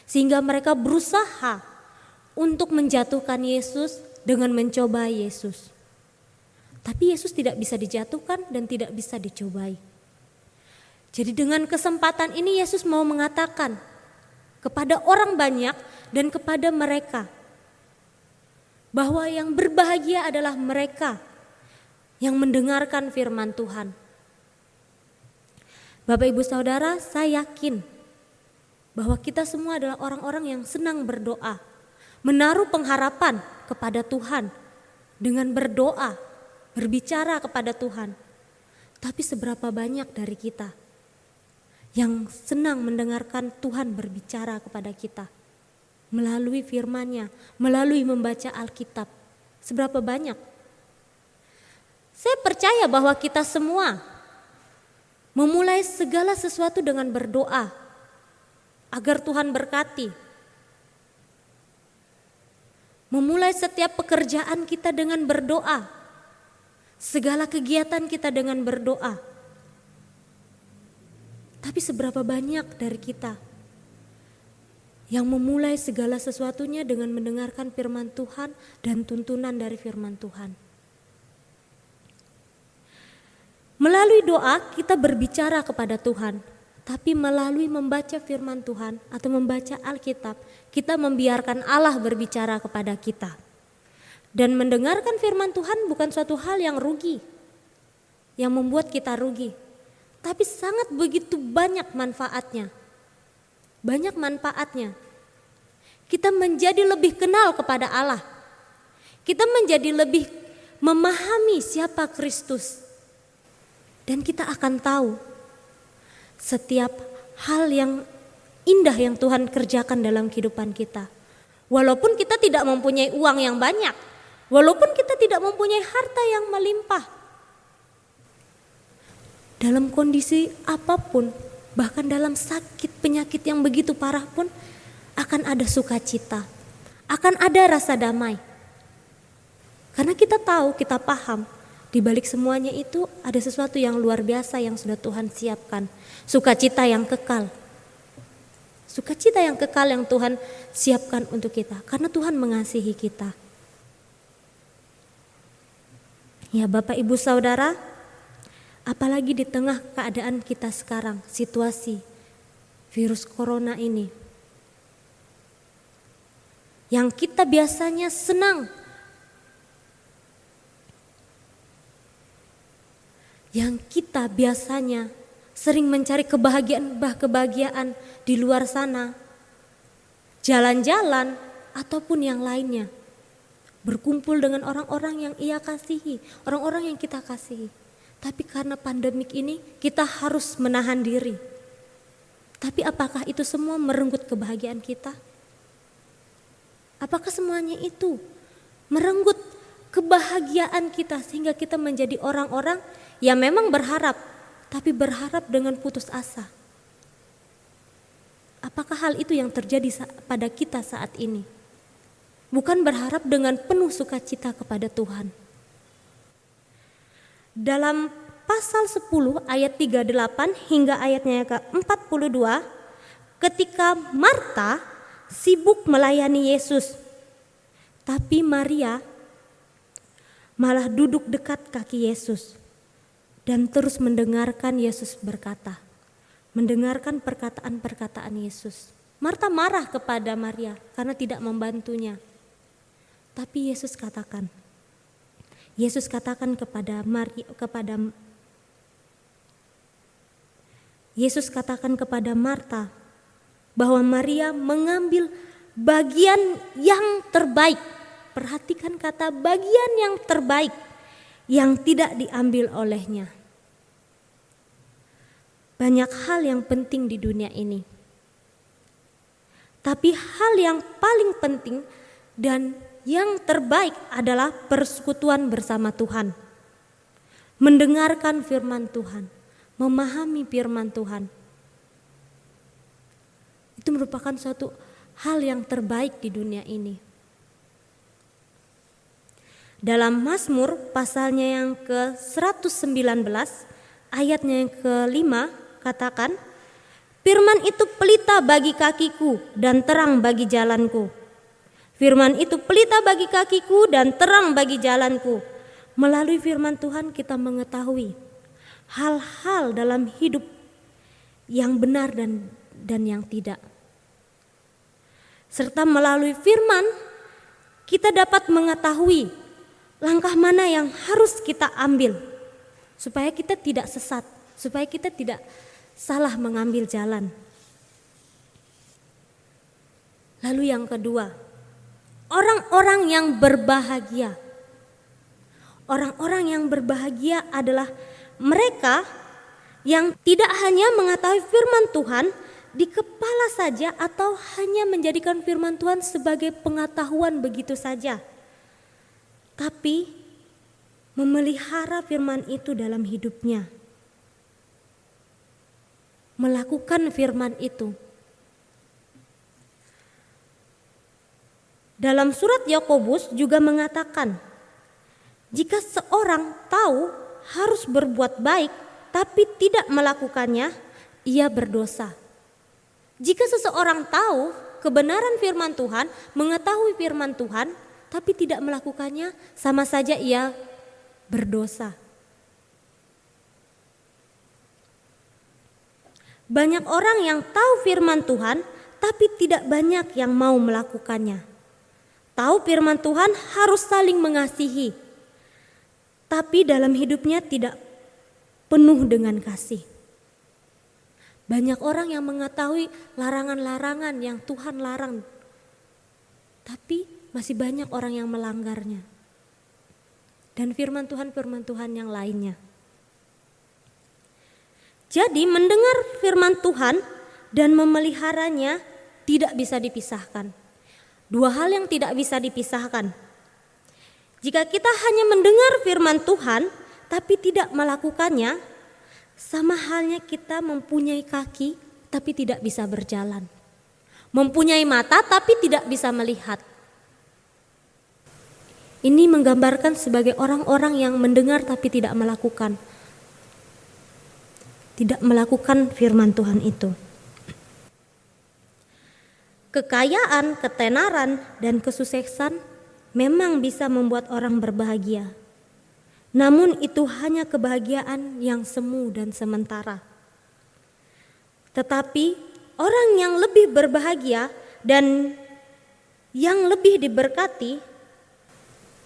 Sehingga mereka berusaha untuk menjatuhkan Yesus dengan mencoba Yesus. Tapi Yesus tidak bisa dijatuhkan dan tidak bisa dicobai. Jadi dengan kesempatan ini Yesus mau mengatakan kepada orang banyak dan kepada mereka. Bahwa yang berbahagia adalah mereka yang mendengarkan firman Tuhan. Bapak Ibu Saudara, saya yakin bahwa kita semua adalah orang-orang yang senang berdoa, menaruh pengharapan kepada Tuhan dengan berdoa, berbicara kepada Tuhan. Tapi seberapa banyak dari kita yang senang mendengarkan Tuhan berbicara kepada kita melalui firman-Nya, melalui membaca Alkitab? Seberapa banyak? Saya percaya bahwa kita semua memulai segala sesuatu dengan berdoa agar Tuhan berkati. Memulai setiap pekerjaan kita dengan berdoa. Segala kegiatan kita dengan berdoa. Tapi seberapa banyak dari kita yang memulai segala sesuatunya dengan mendengarkan firman Tuhan dan tuntunan dari firman Tuhan. Melalui doa kita berbicara kepada Tuhan, tapi melalui membaca firman Tuhan atau membaca Alkitab, kita membiarkan Allah berbicara kepada kita. Dan mendengarkan firman Tuhan bukan suatu hal yang rugi, yang membuat kita rugi, tapi sangat begitu banyak manfaatnya. Banyak manfaatnya. Kita menjadi lebih kenal kepada Allah. Kita menjadi lebih memahami siapa Kristus. Dan kita akan tahu setiap hal yang indah yang Tuhan kerjakan dalam kehidupan kita. Walaupun kita tidak mempunyai uang yang banyak, walaupun kita tidak mempunyai harta yang melimpah, dalam kondisi apapun, bahkan dalam sakit penyakit yang begitu parah pun, akan ada sukacita, akan ada rasa damai. Karena kita tahu, kita paham, di balik semuanya itu ada sesuatu yang luar biasa yang sudah Tuhan siapkan. Sukacita yang kekal. Sukacita yang kekal yang Tuhan siapkan untuk kita. Karena Tuhan mengasihi kita. Ya Bapak Ibu Saudara, apalagi di tengah keadaan kita sekarang, situasi virus corona ini. Yang kita biasanya senang, yang kita biasanya sering mencari kebahagiaan di luar sana, jalan-jalan ataupun yang lainnya, berkumpul dengan orang-orang yang ia kasihi, orang-orang yang kita kasihi. Tapi karena pandemik ini kita harus menahan diri. Tapi apakah itu semua merenggut kebahagiaan kita? Apakah semuanya itu merenggut kebahagiaan kita sehingga kita menjadi orang-orang yang memang berharap, tapi berharap dengan putus asa? Apakah hal itu yang terjadi pada kita saat ini? Bukan berharap dengan penuh sukacita kepada Tuhan. Dalam pasal 10 ayat 38 hingga ayatnya ke-42, ketika Marta sibuk melayani Yesus, tapi Maria malah duduk dekat kaki Yesus dan terus mendengarkan Yesus berkata, mendengarkan perkataan-perkataan Yesus. Marta marah kepada Maria karena tidak membantunya. Tapi Yesus katakan kepada Marta bahwa Maria mengambil bagian yang terbaik. Perhatikan kata bagian yang terbaik yang tidak diambil olehnya. Banyak hal yang penting di dunia ini. Tapi hal yang paling penting dan yang terbaik adalah persekutuan bersama Tuhan. Mendengarkan firman Tuhan, memahami firman Tuhan. Itu merupakan suatu hal yang terbaik di dunia ini. Dalam Mazmur pasalnya yang ke-119 ayatnya yang ke-5 katakan, firman itu pelita bagi kakiku dan terang bagi jalanku. Firman itu pelita bagi kakiku dan terang bagi jalanku. Melalui firman Tuhan kita mengetahui hal-hal dalam hidup yang benar dan yang tidak. serta melalui firman kita dapat mengetahui langkah mana yang harus kita ambil supaya kita tidak sesat, supaya kita tidak salah mengambil jalan. Lalu yang kedua, orang-orang yang berbahagia. Orang-orang yang berbahagia adalah mereka yang tidak hanya mengetahui firman Tuhan di kepala saja atau hanya menjadikan firman Tuhan sebagai pengetahuan begitu saja, tapi memelihara firman itu dalam hidupnya, melakukan firman itu. Dalam surat Yakobus juga mengatakan, jika seorang tahu harus berbuat baik tapi tidak melakukannya, ia berdosa. Jika seseorang tahu kebenaran firman Tuhan, mengetahui firman Tuhan, tapi tidak melakukannya, sama saja ia berdosa. Banyak orang yang tahu firman Tuhan, tapi tidak banyak yang mau melakukannya. Tahu firman Tuhan harus saling mengasihi, tapi dalam hidupnya tidak penuh dengan kasih. Banyak orang yang mengetahui larangan-larangan yang Tuhan larang, tapi masih banyak orang yang melanggarnya. Dan firman Tuhan yang lainnya. Jadi mendengar firman Tuhan dan memeliharanya tidak bisa dipisahkan. Dua hal yang tidak bisa dipisahkan. Jika kita hanya mendengar firman Tuhan tapi tidak melakukannya, sama halnya kita mempunyai kaki tapi tidak bisa berjalan. Mempunyai mata tapi tidak bisa melihat. Ini menggambarkan sebagai orang-orang yang mendengar tapi tidak melakukan. Tidak melakukan firman Tuhan itu. Kekayaan, ketenaran, dan kesuksesan memang bisa membuat orang berbahagia. Namun itu hanya kebahagiaan yang semu dan sementara. Tetapi orang yang lebih berbahagia dan yang lebih diberkati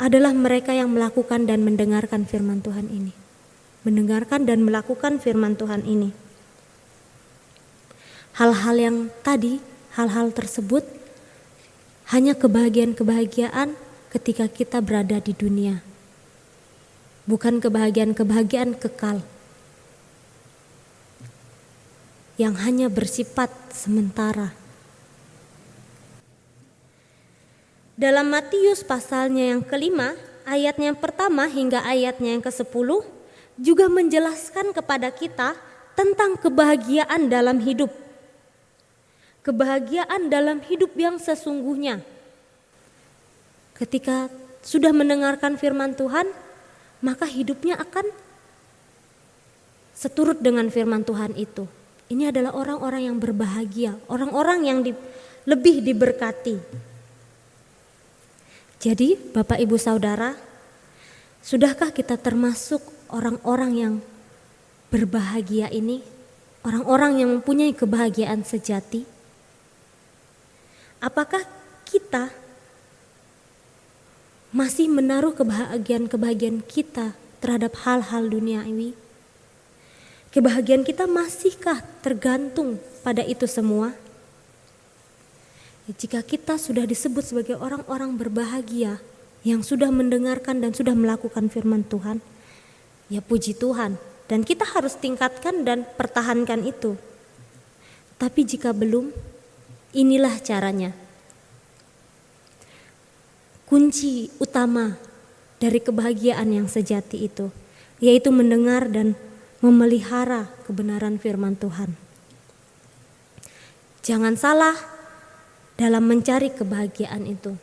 adalah mereka yang melakukan dan mendengarkan firman Tuhan ini. Mendengarkan dan melakukan firman Tuhan ini. Hal-hal yang tadi, hal-hal tersebut hanya kebahagiaan-kebahagiaan ketika kita berada di dunia. Bukan kebahagiaan-kebahagiaan kekal yang hanya bersifat sementara. Dalam Matius pasalnya yang kelima, ayatnya yang pertama hingga ayatnya yang ke-10 juga menjelaskan kepada kita tentang kebahagiaan dalam hidup. Kebahagiaan dalam hidup yang sesungguhnya. Ketika sudah mendengarkan firman Tuhan, maka hidupnya akan seturut dengan firman Tuhan itu. Ini adalah orang-orang yang berbahagia, orang-orang yang lebih diberkati. Jadi Bapak Ibu Saudara, sudahkah kita termasuk orang-orang yang berbahagia ini? Orang-orang yang mempunyai kebahagiaan sejati? Apakah kita masih menaruh kebahagiaan kita terhadap hal-hal duniawi? Kebahagiaan kita masihkah tergantung pada itu semua? Jika kita sudah disebut sebagai orang-orang berbahagia yang sudah mendengarkan dan sudah melakukan firman Tuhan, ya puji Tuhan, dan kita harus tingkatkan dan pertahankan itu. Tapi jika belum, inilah caranya. Kunci utama dari kebahagiaan yang sejati itu, yaitu mendengar dan memelihara kebenaran firman Tuhan. Jangan salah dalam mencari kebahagiaan itu.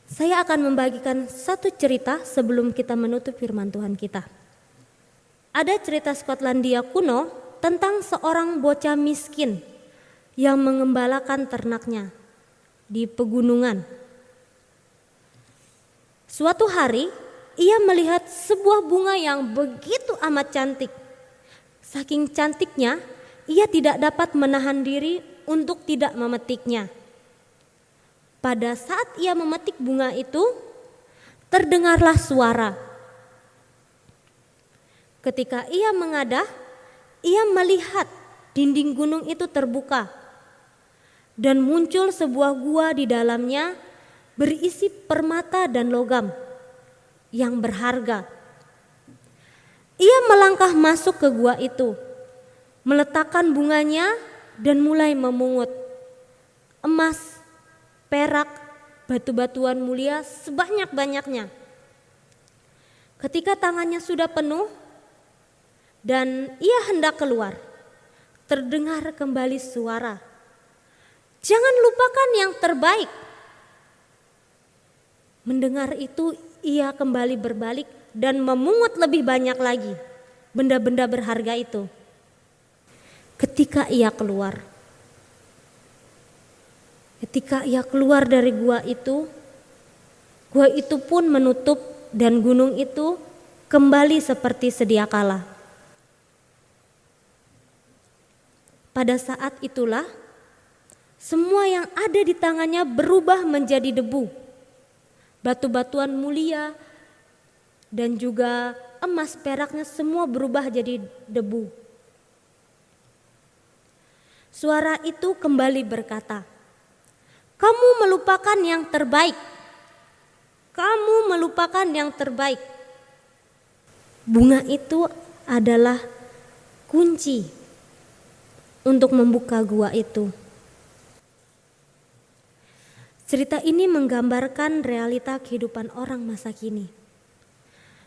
Saya akan membagikan satu cerita sebelum kita menutup firman Tuhan kita. Ada cerita Skotlandia kuno tentang seorang bocah miskin yang mengembalakan ternaknya di pegunungan. Suatu hari ia melihat sebuah bunga yang begitu amat cantik. Saking cantiknya, ia tidak dapat menahan diri untuk tidak memetiknya. Pada saat ia memetik bunga itu, terdengarlah suara. Ketika ia mengadah, ia melihat dinding gunung itu terbuka dan muncul sebuah gua di dalamnya berisi permata dan logam yang berharga. Ia melangkah masuk ke gua itu, meletakkan bunganya dan mulai memungut emas, perak, batu-batuan mulia sebanyak-banyaknya. Ketika tangannya sudah penuh dan ia hendak keluar, terdengar kembali suara, "Jangan lupakan yang terbaik." Mendengar itu, ia kembali berbalik dan memungut lebih banyak lagi benda-benda berharga itu. Ketika ia keluar dari gua itu pun menutup dan gunung itu kembali seperti sedia kala. Pada saat itulah semua yang ada di tangannya berubah menjadi debu. Batu-batuan mulia dan juga emas peraknya semua berubah jadi debu. Suara itu kembali berkata, "Kamu melupakan yang terbaik. Kamu melupakan yang terbaik." Bunga itu adalah kunci untuk membuka gua itu. Cerita ini menggambarkan realita kehidupan orang masa kini.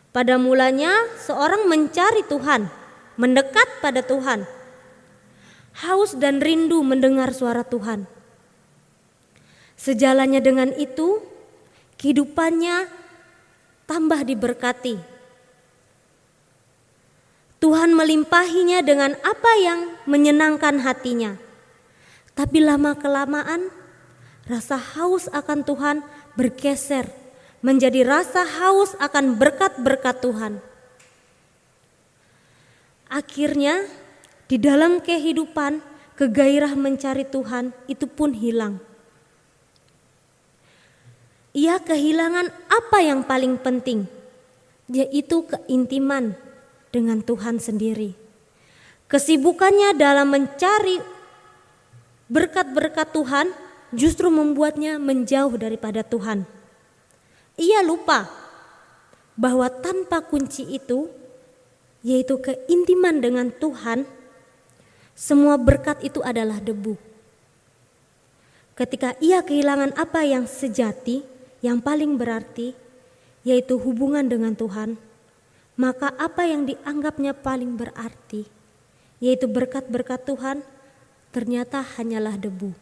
Pada mulanya seorang mencari Tuhan, mendekat pada Tuhan, haus dan rindu mendengar suara Tuhan. Sejalannya dengan itu, kehidupannya tambah diberkati. Tuhan melimpahinya dengan apa yang menyenangkan hatinya. Tapi lama-kelamaan rasa haus akan Tuhan bergeser menjadi rasa haus akan berkat-berkat Tuhan. Akhirnya di dalam kehidupan kegairah mencari Tuhan itu pun hilang. Ia kehilangan apa yang paling penting, yaitu keintiman dengan Tuhan sendiri. Kesibukannya dalam mencari berkat-berkat Tuhan justru membuatnya menjauh daripada Tuhan. Ia lupa bahwa tanpa kunci itu, yaitu keintiman dengan Tuhan, semua berkat itu adalah debu. Ketika ia kehilangan apa yang sejati, yang paling berarti, yaitu hubungan dengan Tuhan, maka apa yang dianggapnya paling berarti, yaitu berkat-berkat Tuhan, ternyata hanyalah debu.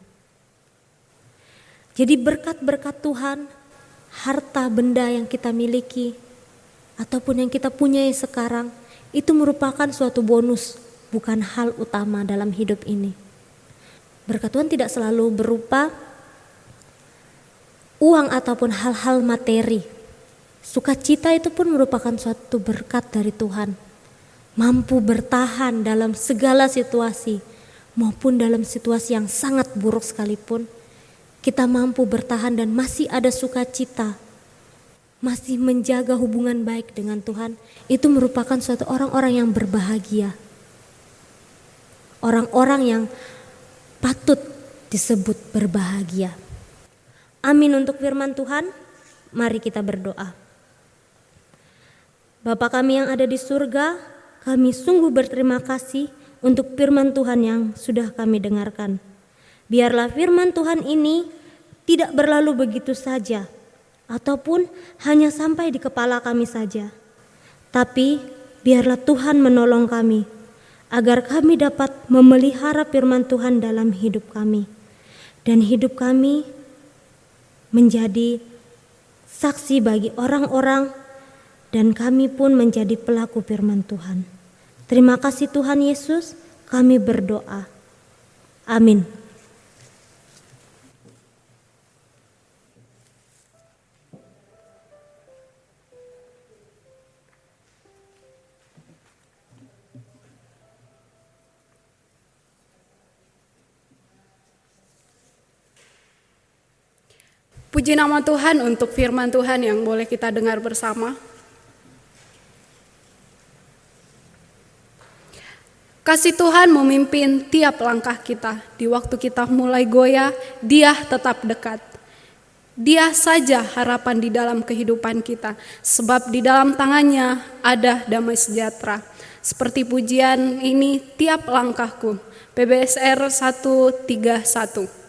Jadi berkat-berkat Tuhan, harta benda yang kita miliki ataupun yang kita punyai sekarang, itu merupakan suatu bonus, bukan hal utama dalam hidup ini. Berkat Tuhan tidak selalu berupa uang ataupun hal-hal materi. Sukacita itu pun merupakan suatu berkat dari Tuhan. Mampu bertahan dalam segala situasi, maupun dalam situasi yang sangat buruk sekalipun, kita mampu bertahan dan masih ada sukacita, masih menjaga hubungan baik dengan Tuhan. Itu merupakan suatu orang-orang yang berbahagia, orang-orang yang patut disebut berbahagia. Amin untuk firman Tuhan. Mari kita berdoa. Bapa kami yang ada di surga, kami sungguh berterima kasih untuk firman Tuhan yang sudah kami dengarkan. Biarlah firman Tuhan ini tidak berlalu begitu saja, ataupun hanya sampai di kepala kami saja. Tapi biarlah Tuhan menolong kami, agar kami dapat memelihara firman Tuhan dalam hidup kami. Dan hidup kami menjadi saksi bagi orang-orang, dan kami pun menjadi pelaku firman Tuhan. Terima kasih Tuhan Yesus, kami berdoa. Amin. Puji nama Tuhan untuk firman Tuhan yang boleh kita dengar bersama. Kasih Tuhan memimpin tiap langkah kita. Di waktu kita mulai goyah, Dia tetap dekat. Dia saja harapan di dalam kehidupan kita. Sebab di dalam tangannya ada damai sejahtera. Seperti pujian ini, tiap langkahku. PBSR 131.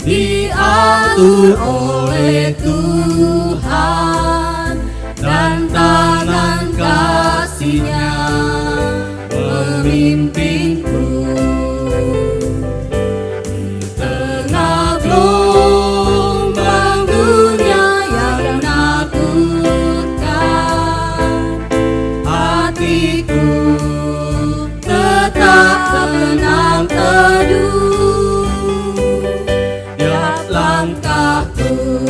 Diatur oleh Tuhan dan tangan kasih-Nya memimpinku di tengah gelombang dunia yang menakutkan. Hatiku tetap tenang teduh. Langkahku,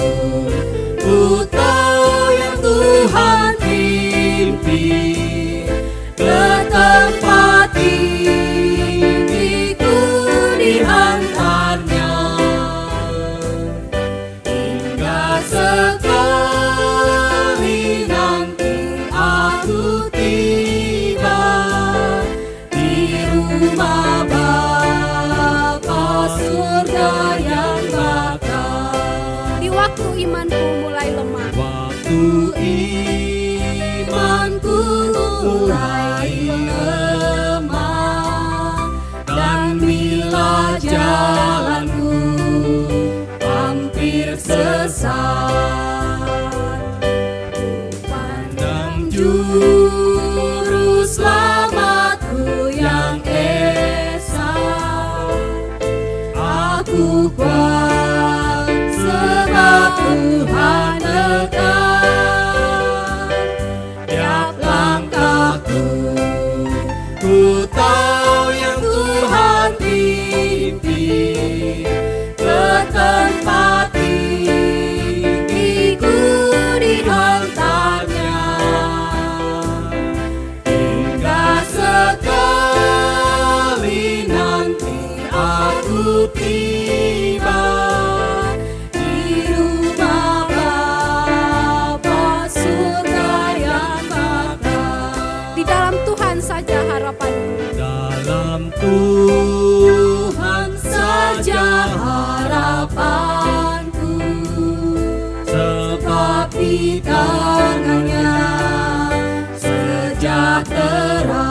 ku tahu yang Tuhan pimpin ke tempat tinggiku dihantarnya, hingga sekali nanti aku tiba di rumah Bapa surga yang waktu imanku mulai lemah. Waktu imanku mulai lemah dan bila jalanku hampir sesat, pandang juru selamatku yang esa, aku kuat sebab Tuhan dekat. Tiap langkahku, ku tahu yang Tuhan pimpin ke tempat tinggiku dihantarnya, hingga sekali nanti aku tiba dalam Tuhan saja harapanku, sebab di tangannya sejahtera,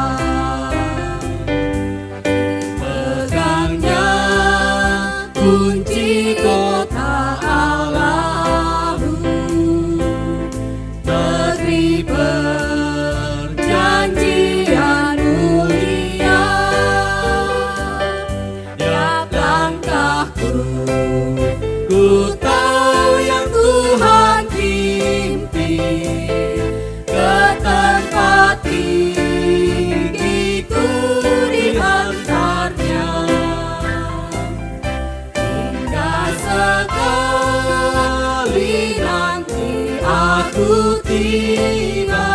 pegangnya kunci kota Allahu, negeri perjanjian mulia. Tiap langkahku, ku tahu yang Tuhan pimpin ke tempat tinggiku dihantarnya, hingga sekali nanti aku tiba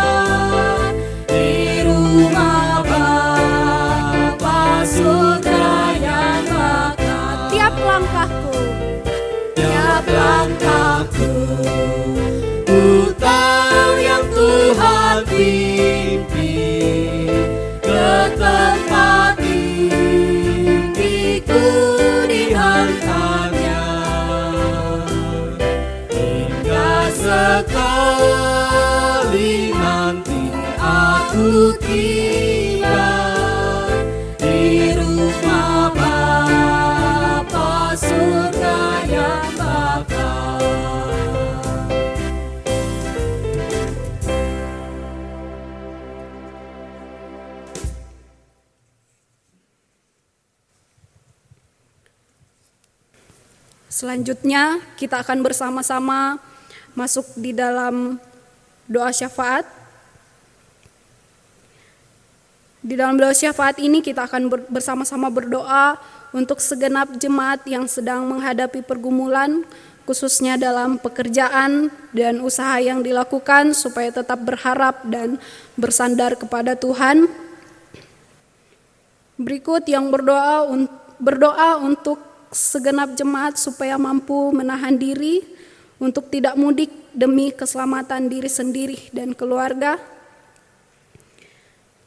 di rumah Bapa surga yang dekat. Tiap langkahku, ku tahu yang Tuhan pimpin ke tempat tinggiku dihantarnya, hingga sekali nanti aku tiba di rumah Bapa surga yang bakal. Selanjutnya kita akan bersama-sama masuk di dalam doa syafaat. Di dalam doa syafaat ini kita akan bersama-sama berdoa untuk segenap jemaat yang sedang menghadapi pergumulan, khususnya dalam pekerjaan dan usaha yang dilakukan supaya tetap berharap dan bersandar kepada Tuhan. Berikut yang berdoa untuk segenap jemaat supaya mampu menahan diri untuk tidak mudik demi keselamatan diri sendiri dan keluarga.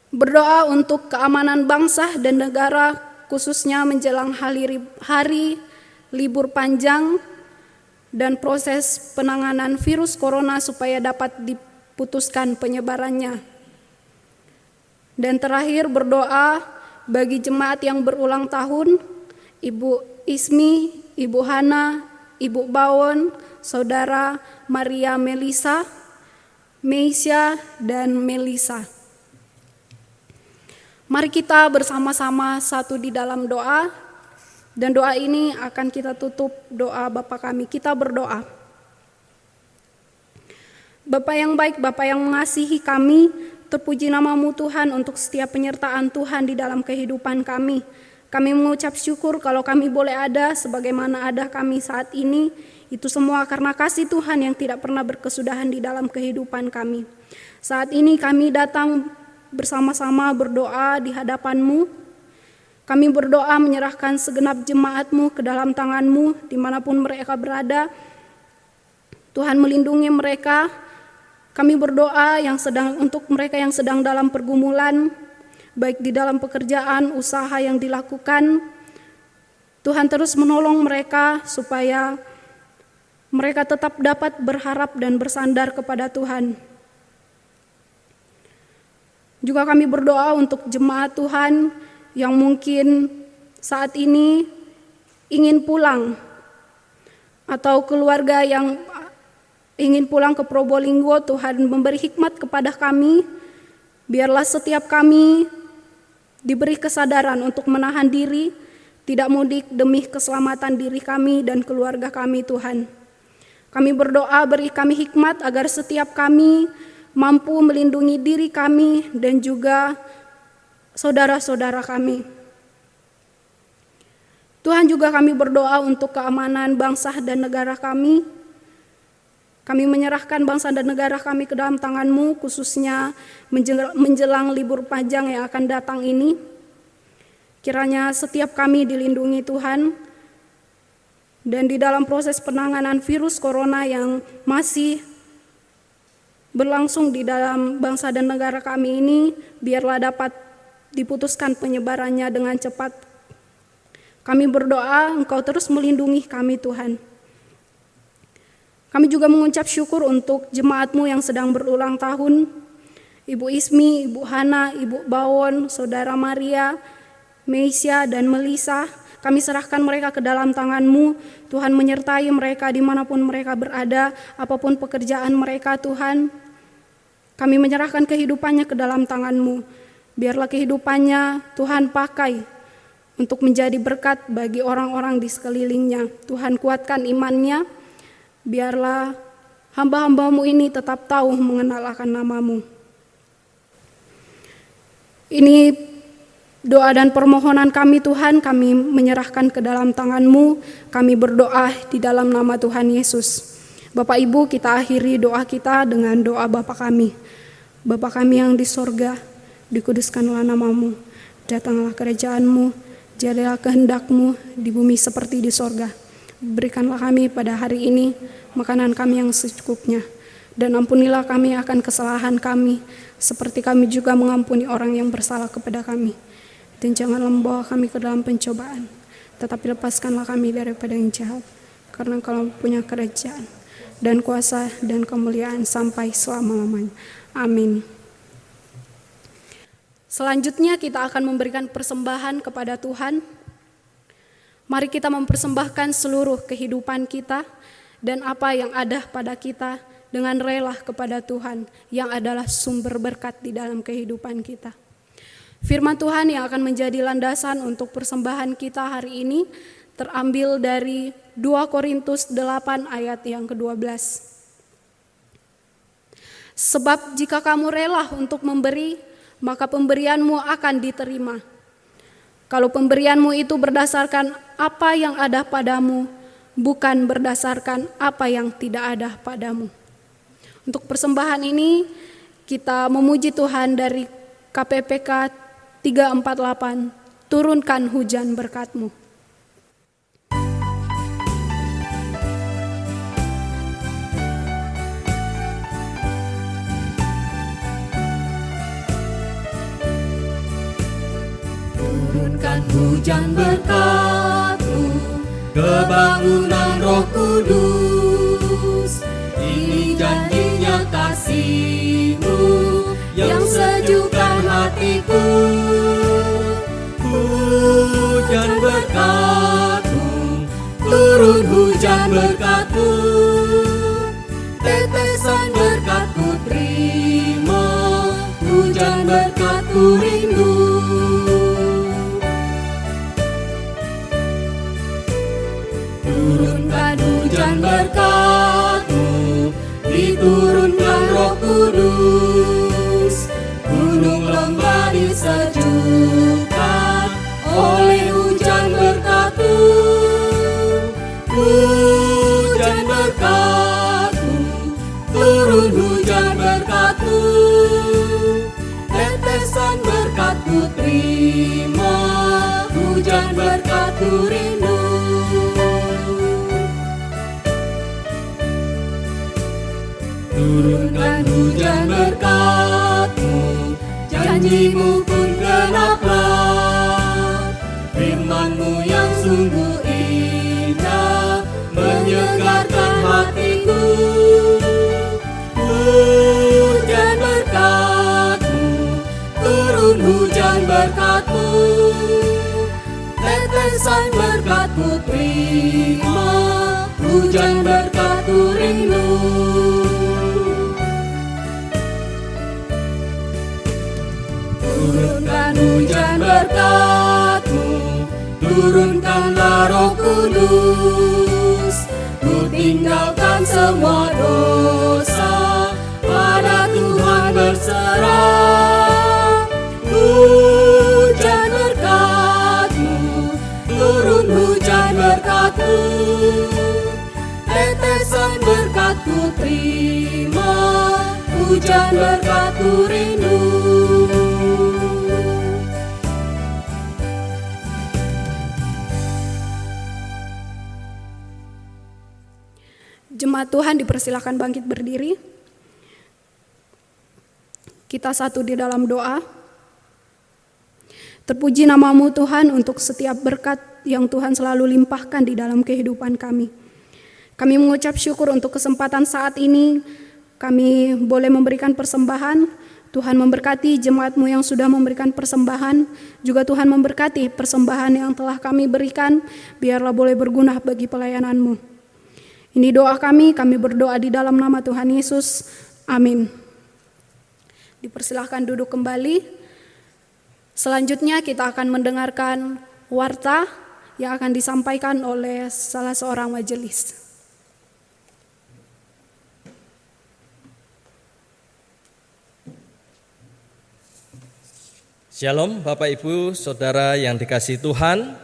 Berdoa untuk keamanan bangsa dan negara, khususnya menjelang hari libur panjang dan proses penanganan virus corona supaya dapat diputuskan penyebarannya. Dan terakhir berdoa bagi jemaat yang berulang tahun, Ibu Ismi, Ibu Hana, Ibu Bawon, Saudara Maria Melisa, Meisya, dan Melisa. Mari kita bersama-sama satu di dalam doa, dan doa ini akan kita tutup doa Bapa kami. Kita berdoa. Bapa yang baik, Bapa yang mengasihi kami, terpuji nama-Mu Tuhan untuk setiap penyertaan Tuhan di dalam kehidupan kami. Kami mengucap syukur kalau kami boleh ada sebagaimana ada kami saat ini. Itu semua karena kasih Tuhan yang tidak pernah berkesudahan di dalam kehidupan kami. Saat ini kami datang bersama-sama berdoa di hadapan-Mu. Kami berdoa menyerahkan segenap jemaat-Mu ke dalam tangan-Mu dimanapun mereka berada. Tuhan melindungi mereka. Kami berdoa untuk mereka yang sedang dalam pergumulan, baik di dalam pekerjaan, usaha yang dilakukan. Tuhan terus menolong mereka supaya mereka tetap dapat berharap dan bersandar kepada Tuhan. Juga kami berdoa untuk jemaat Tuhan yang mungkin saat ini ingin pulang, atau keluarga yang ingin pulang ke Probolinggo. Tuhan memberi hikmat kepada kami, biarlah setiap kami diberi kesadaran untuk menahan diri, tidak mudik demi keselamatan diri kami dan keluarga kami Tuhan. Kami berdoa beri kami hikmat agar setiap kami mampu melindungi diri kami dan juga saudara-saudara kami. Tuhan juga kami berdoa untuk keamanan bangsa dan negara kami. Kami menyerahkan bangsa dan negara kami ke dalam tangan-Mu, khususnya menjelang libur panjang yang akan datang ini. Kiranya setiap kami dilindungi Tuhan, dan di dalam proses penanganan virus corona yang masih berlangsung di dalam bangsa dan negara kami ini, biarlah dapat diputuskan penyebarannya dengan cepat. Kami berdoa Engkau terus melindungi kami Tuhan. Kami juga mengucap syukur untuk jemaat-Mu yang sedang berulang tahun, Ibu Ismi, Ibu Hana, Ibu Bawon, Saudara Maria, Meisya, dan Melisa. Kami serahkan mereka ke dalam tangan-Mu. Tuhan menyertai mereka dimanapun mereka berada, apapun pekerjaan mereka Tuhan. Kami menyerahkan kehidupannya ke dalam tangan-Mu. Biarlah kehidupannya Tuhan pakai untuk menjadi berkat bagi orang-orang di sekelilingnya. Tuhan kuatkan imannya. Biarlah hamba-hamba-Mu ini tetap tahu mengenal akan nama-Mu. Ini doa dan permohonan kami Tuhan, kami menyerahkan ke dalam tangan-Mu. Kami berdoa di dalam nama Tuhan Yesus. Bapak Ibu, kita akhiri doa kita dengan doa Bapa kami. Bapa kami yang di sorga, dikuduskanlah nama-Mu. Datanglah kerajaan-Mu, jadilah kehendak-Mu di bumi seperti di sorga. Berikanlah kami pada hari ini makanan kami yang secukupnya. Dan ampunilah kami akan kesalahan kami, seperti kami juga mengampuni orang yang bersalah kepada kami. Dan janganlah membawa kami ke dalam pencobaan, tetapi lepaskanlah kami daripada yang jahat. Karena Engkau punya kerajaan dan kuasa dan kemuliaan sampai selama-lamanya. Amin. Selanjutnya kita akan memberikan persembahan kepada Tuhan. Mari kita mempersembahkan seluruh kehidupan kita dan apa yang ada pada kita dengan rela kepada Tuhan yang adalah sumber berkat di dalam kehidupan kita. Firman Tuhan yang akan menjadi landasan untuk persembahan kita hari ini terambil dari 2 Korintus 8 ayat yang ke-12. Sebab jika kamu rela untuk memberi, maka pemberianmu akan diterima. Kalau pemberianmu itu berdasarkan apa yang ada padamu, bukan berdasarkan apa yang tidak ada padamu. Untuk persembahan ini kita memuji Tuhan dari KPPK 348, turunkan hujan berkat-Mu. Turunkan hujan berkat-Mu, kebangunan Roh Kudus. Ini janjinya kasih-Mu yang sejukkan hatiku. Hujan berkat-Mu, turun hujan berkat-Mu. Tetesan berkat-Ku terima, hujan berkat-Ku rindu. Turunkan hujan berkat-Mu, diturunkan Roh Kudus. Gunung lembah disejukkan oleh hujan berkat-Mu. Hujan berkat-Mu, turun hujan berkat-Mu. Tetesan berkat-Ku terima, hujan berkat-Ku rindu. Turunkan hujan berkat-Mu, janji-Mu pun genaplah. Firman-Mu yang sungguh indah menyegarkan hatiku. Hujan berkat-Mu, turun hujan berkat-Mu. Tetesan berkat-Ku terima, hujan berkat-Ku rindu. Turunkan hujan berkat-Mu, turunkanlah Roh Kudus. Ku tinggalkan semua dosa, pada Tuhan berserah. Hujan berkat-Mu, turun hujan berkat-Mu. Tetesan berkat-Ku terima, hujan berkat-Ku rindu. Jemaat Tuhan dipersilakan bangkit berdiri. Kita satu di dalam doa. Terpuji nama-Mu Tuhan untuk setiap berkat yang Tuhan selalu limpahkan di dalam kehidupan kami. Kami mengucap syukur untuk kesempatan saat ini. Kami boleh memberikan persembahan. Tuhan memberkati jemaat-Mu yang sudah memberikan persembahan. Juga Tuhan memberkati persembahan yang telah kami berikan. Biarlah boleh berguna bagi pelayanan-Mu. Ini doa kami berdoa di dalam nama Tuhan Yesus. Amin. Dipersilahkan duduk kembali. Selanjutnya kita akan mendengarkan warta yang akan disampaikan oleh salah seorang majelis. Shalom Bapak Ibu Saudara yang dikasihi Tuhan.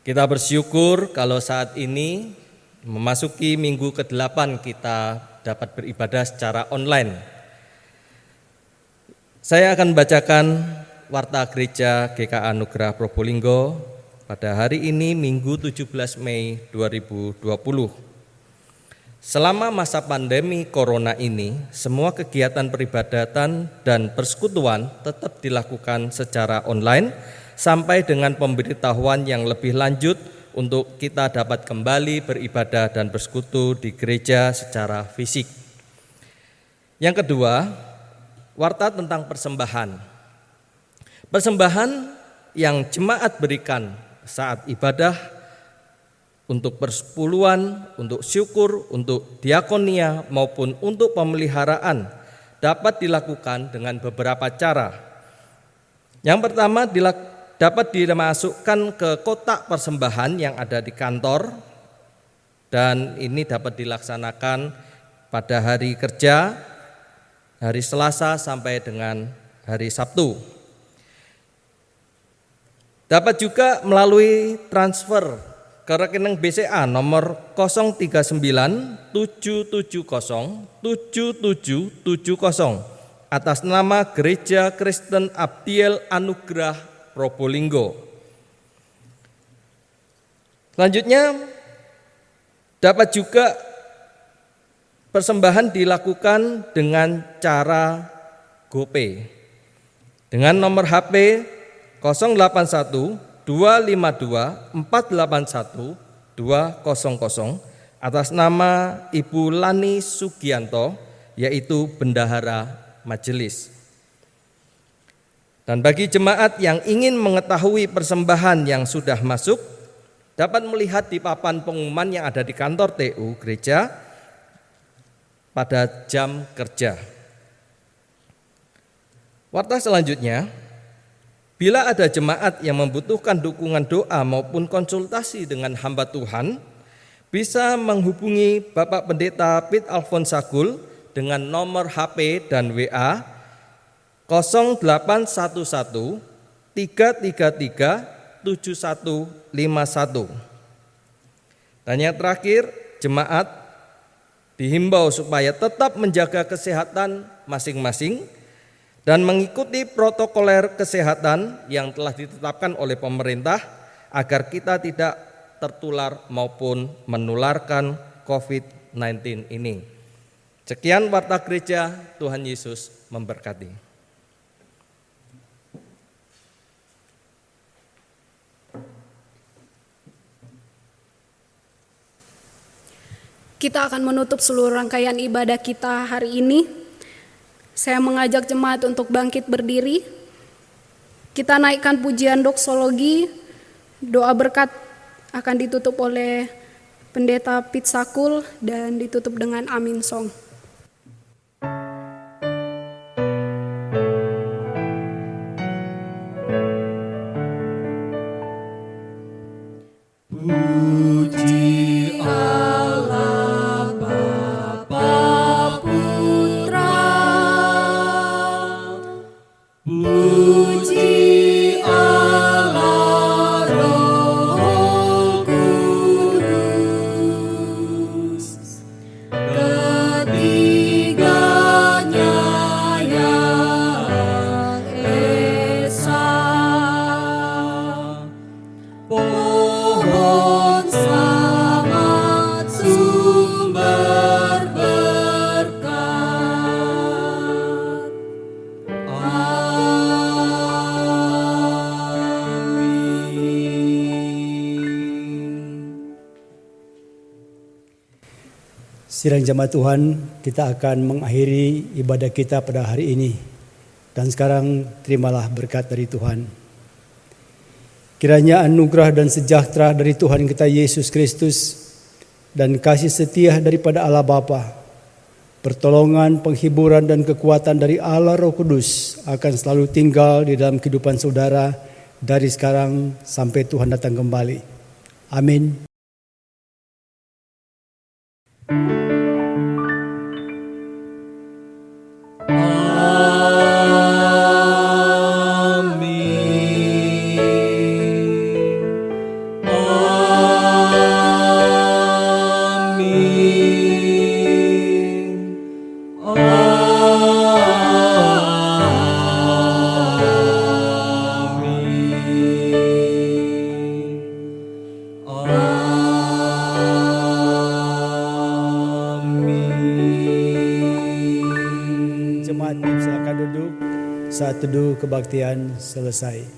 Kita bersyukur kalau saat ini memasuki minggu ke-8 kita dapat beribadah secara online. Saya akan bacakan warta gereja GKA Nugrah Probolinggo pada hari ini Minggu 17 Mei 2020. Selama masa pandemi corona ini, semua kegiatan peribadatan dan persekutuan tetap dilakukan secara online sampai dengan pemberitahuan yang lebih lanjut untuk kita dapat kembali beribadah dan bersekutu di gereja secara fisik. Yang kedua, warta tentang persembahan. Persembahan yang jemaat berikan saat ibadah untuk persepuluhan, untuk syukur, untuk diakonia maupun untuk pemeliharaan dapat dilakukan dengan beberapa cara. Yang pertama dapat dimasukkan ke kotak persembahan yang ada di kantor, dan ini dapat dilaksanakan pada hari kerja, hari Selasa sampai dengan hari Sabtu. Dapat juga melalui transfer ke rekening BCA nomor 03977077770 atas nama Gereja Kristen Abdiel Anugrah Probolinggo. Selanjutnya dapat juga persembahan dilakukan dengan cara GoPay dengan nomor HP 081 252 481 200 atas nama Ibu Lani Sugianto, yaitu bendahara majelis. Dan bagi jemaat yang ingin mengetahui persembahan yang sudah masuk, dapat melihat di papan pengumuman yang ada di kantor TU gereja pada jam kerja. Warta selanjutnya, bila ada jemaat yang membutuhkan dukungan doa maupun konsultasi dengan hamba Tuhan, bisa menghubungi Bapak Pendeta Pit Alfons Sagul dengan nomor HP dan WA 0811 333 7151. Dan yang terakhir, jemaat dihimbau supaya tetap menjaga kesehatan masing-masing dan mengikuti protokoler kesehatan yang telah ditetapkan oleh pemerintah agar kita tidak tertular maupun menularkan COVID-19 ini. Sekian warta gereja, Tuhan Yesus memberkati. Kita akan menutup seluruh rangkaian ibadah kita hari ini. Saya mengajak jemaat untuk bangkit berdiri. Kita naikkan pujian doksologi. Doa berkat akan ditutup oleh Pendeta Pit Sakul dan ditutup dengan Amin Song. Sidang jemaat Tuhan, kita akan mengakhiri ibadah kita pada hari ini. Dan sekarang terimalah berkat dari Tuhan. Kiranya anugerah dan sejahtera dari Tuhan kita Yesus Kristus dan kasih setia daripada Allah Bapa, pertolongan, penghiburan dan kekuatan dari Allah Roh Kudus akan selalu tinggal di dalam kehidupan saudara dari sekarang sampai Tuhan datang kembali. Amin. Jemaat silakan duduk. Saat teduh kebaktian selesai.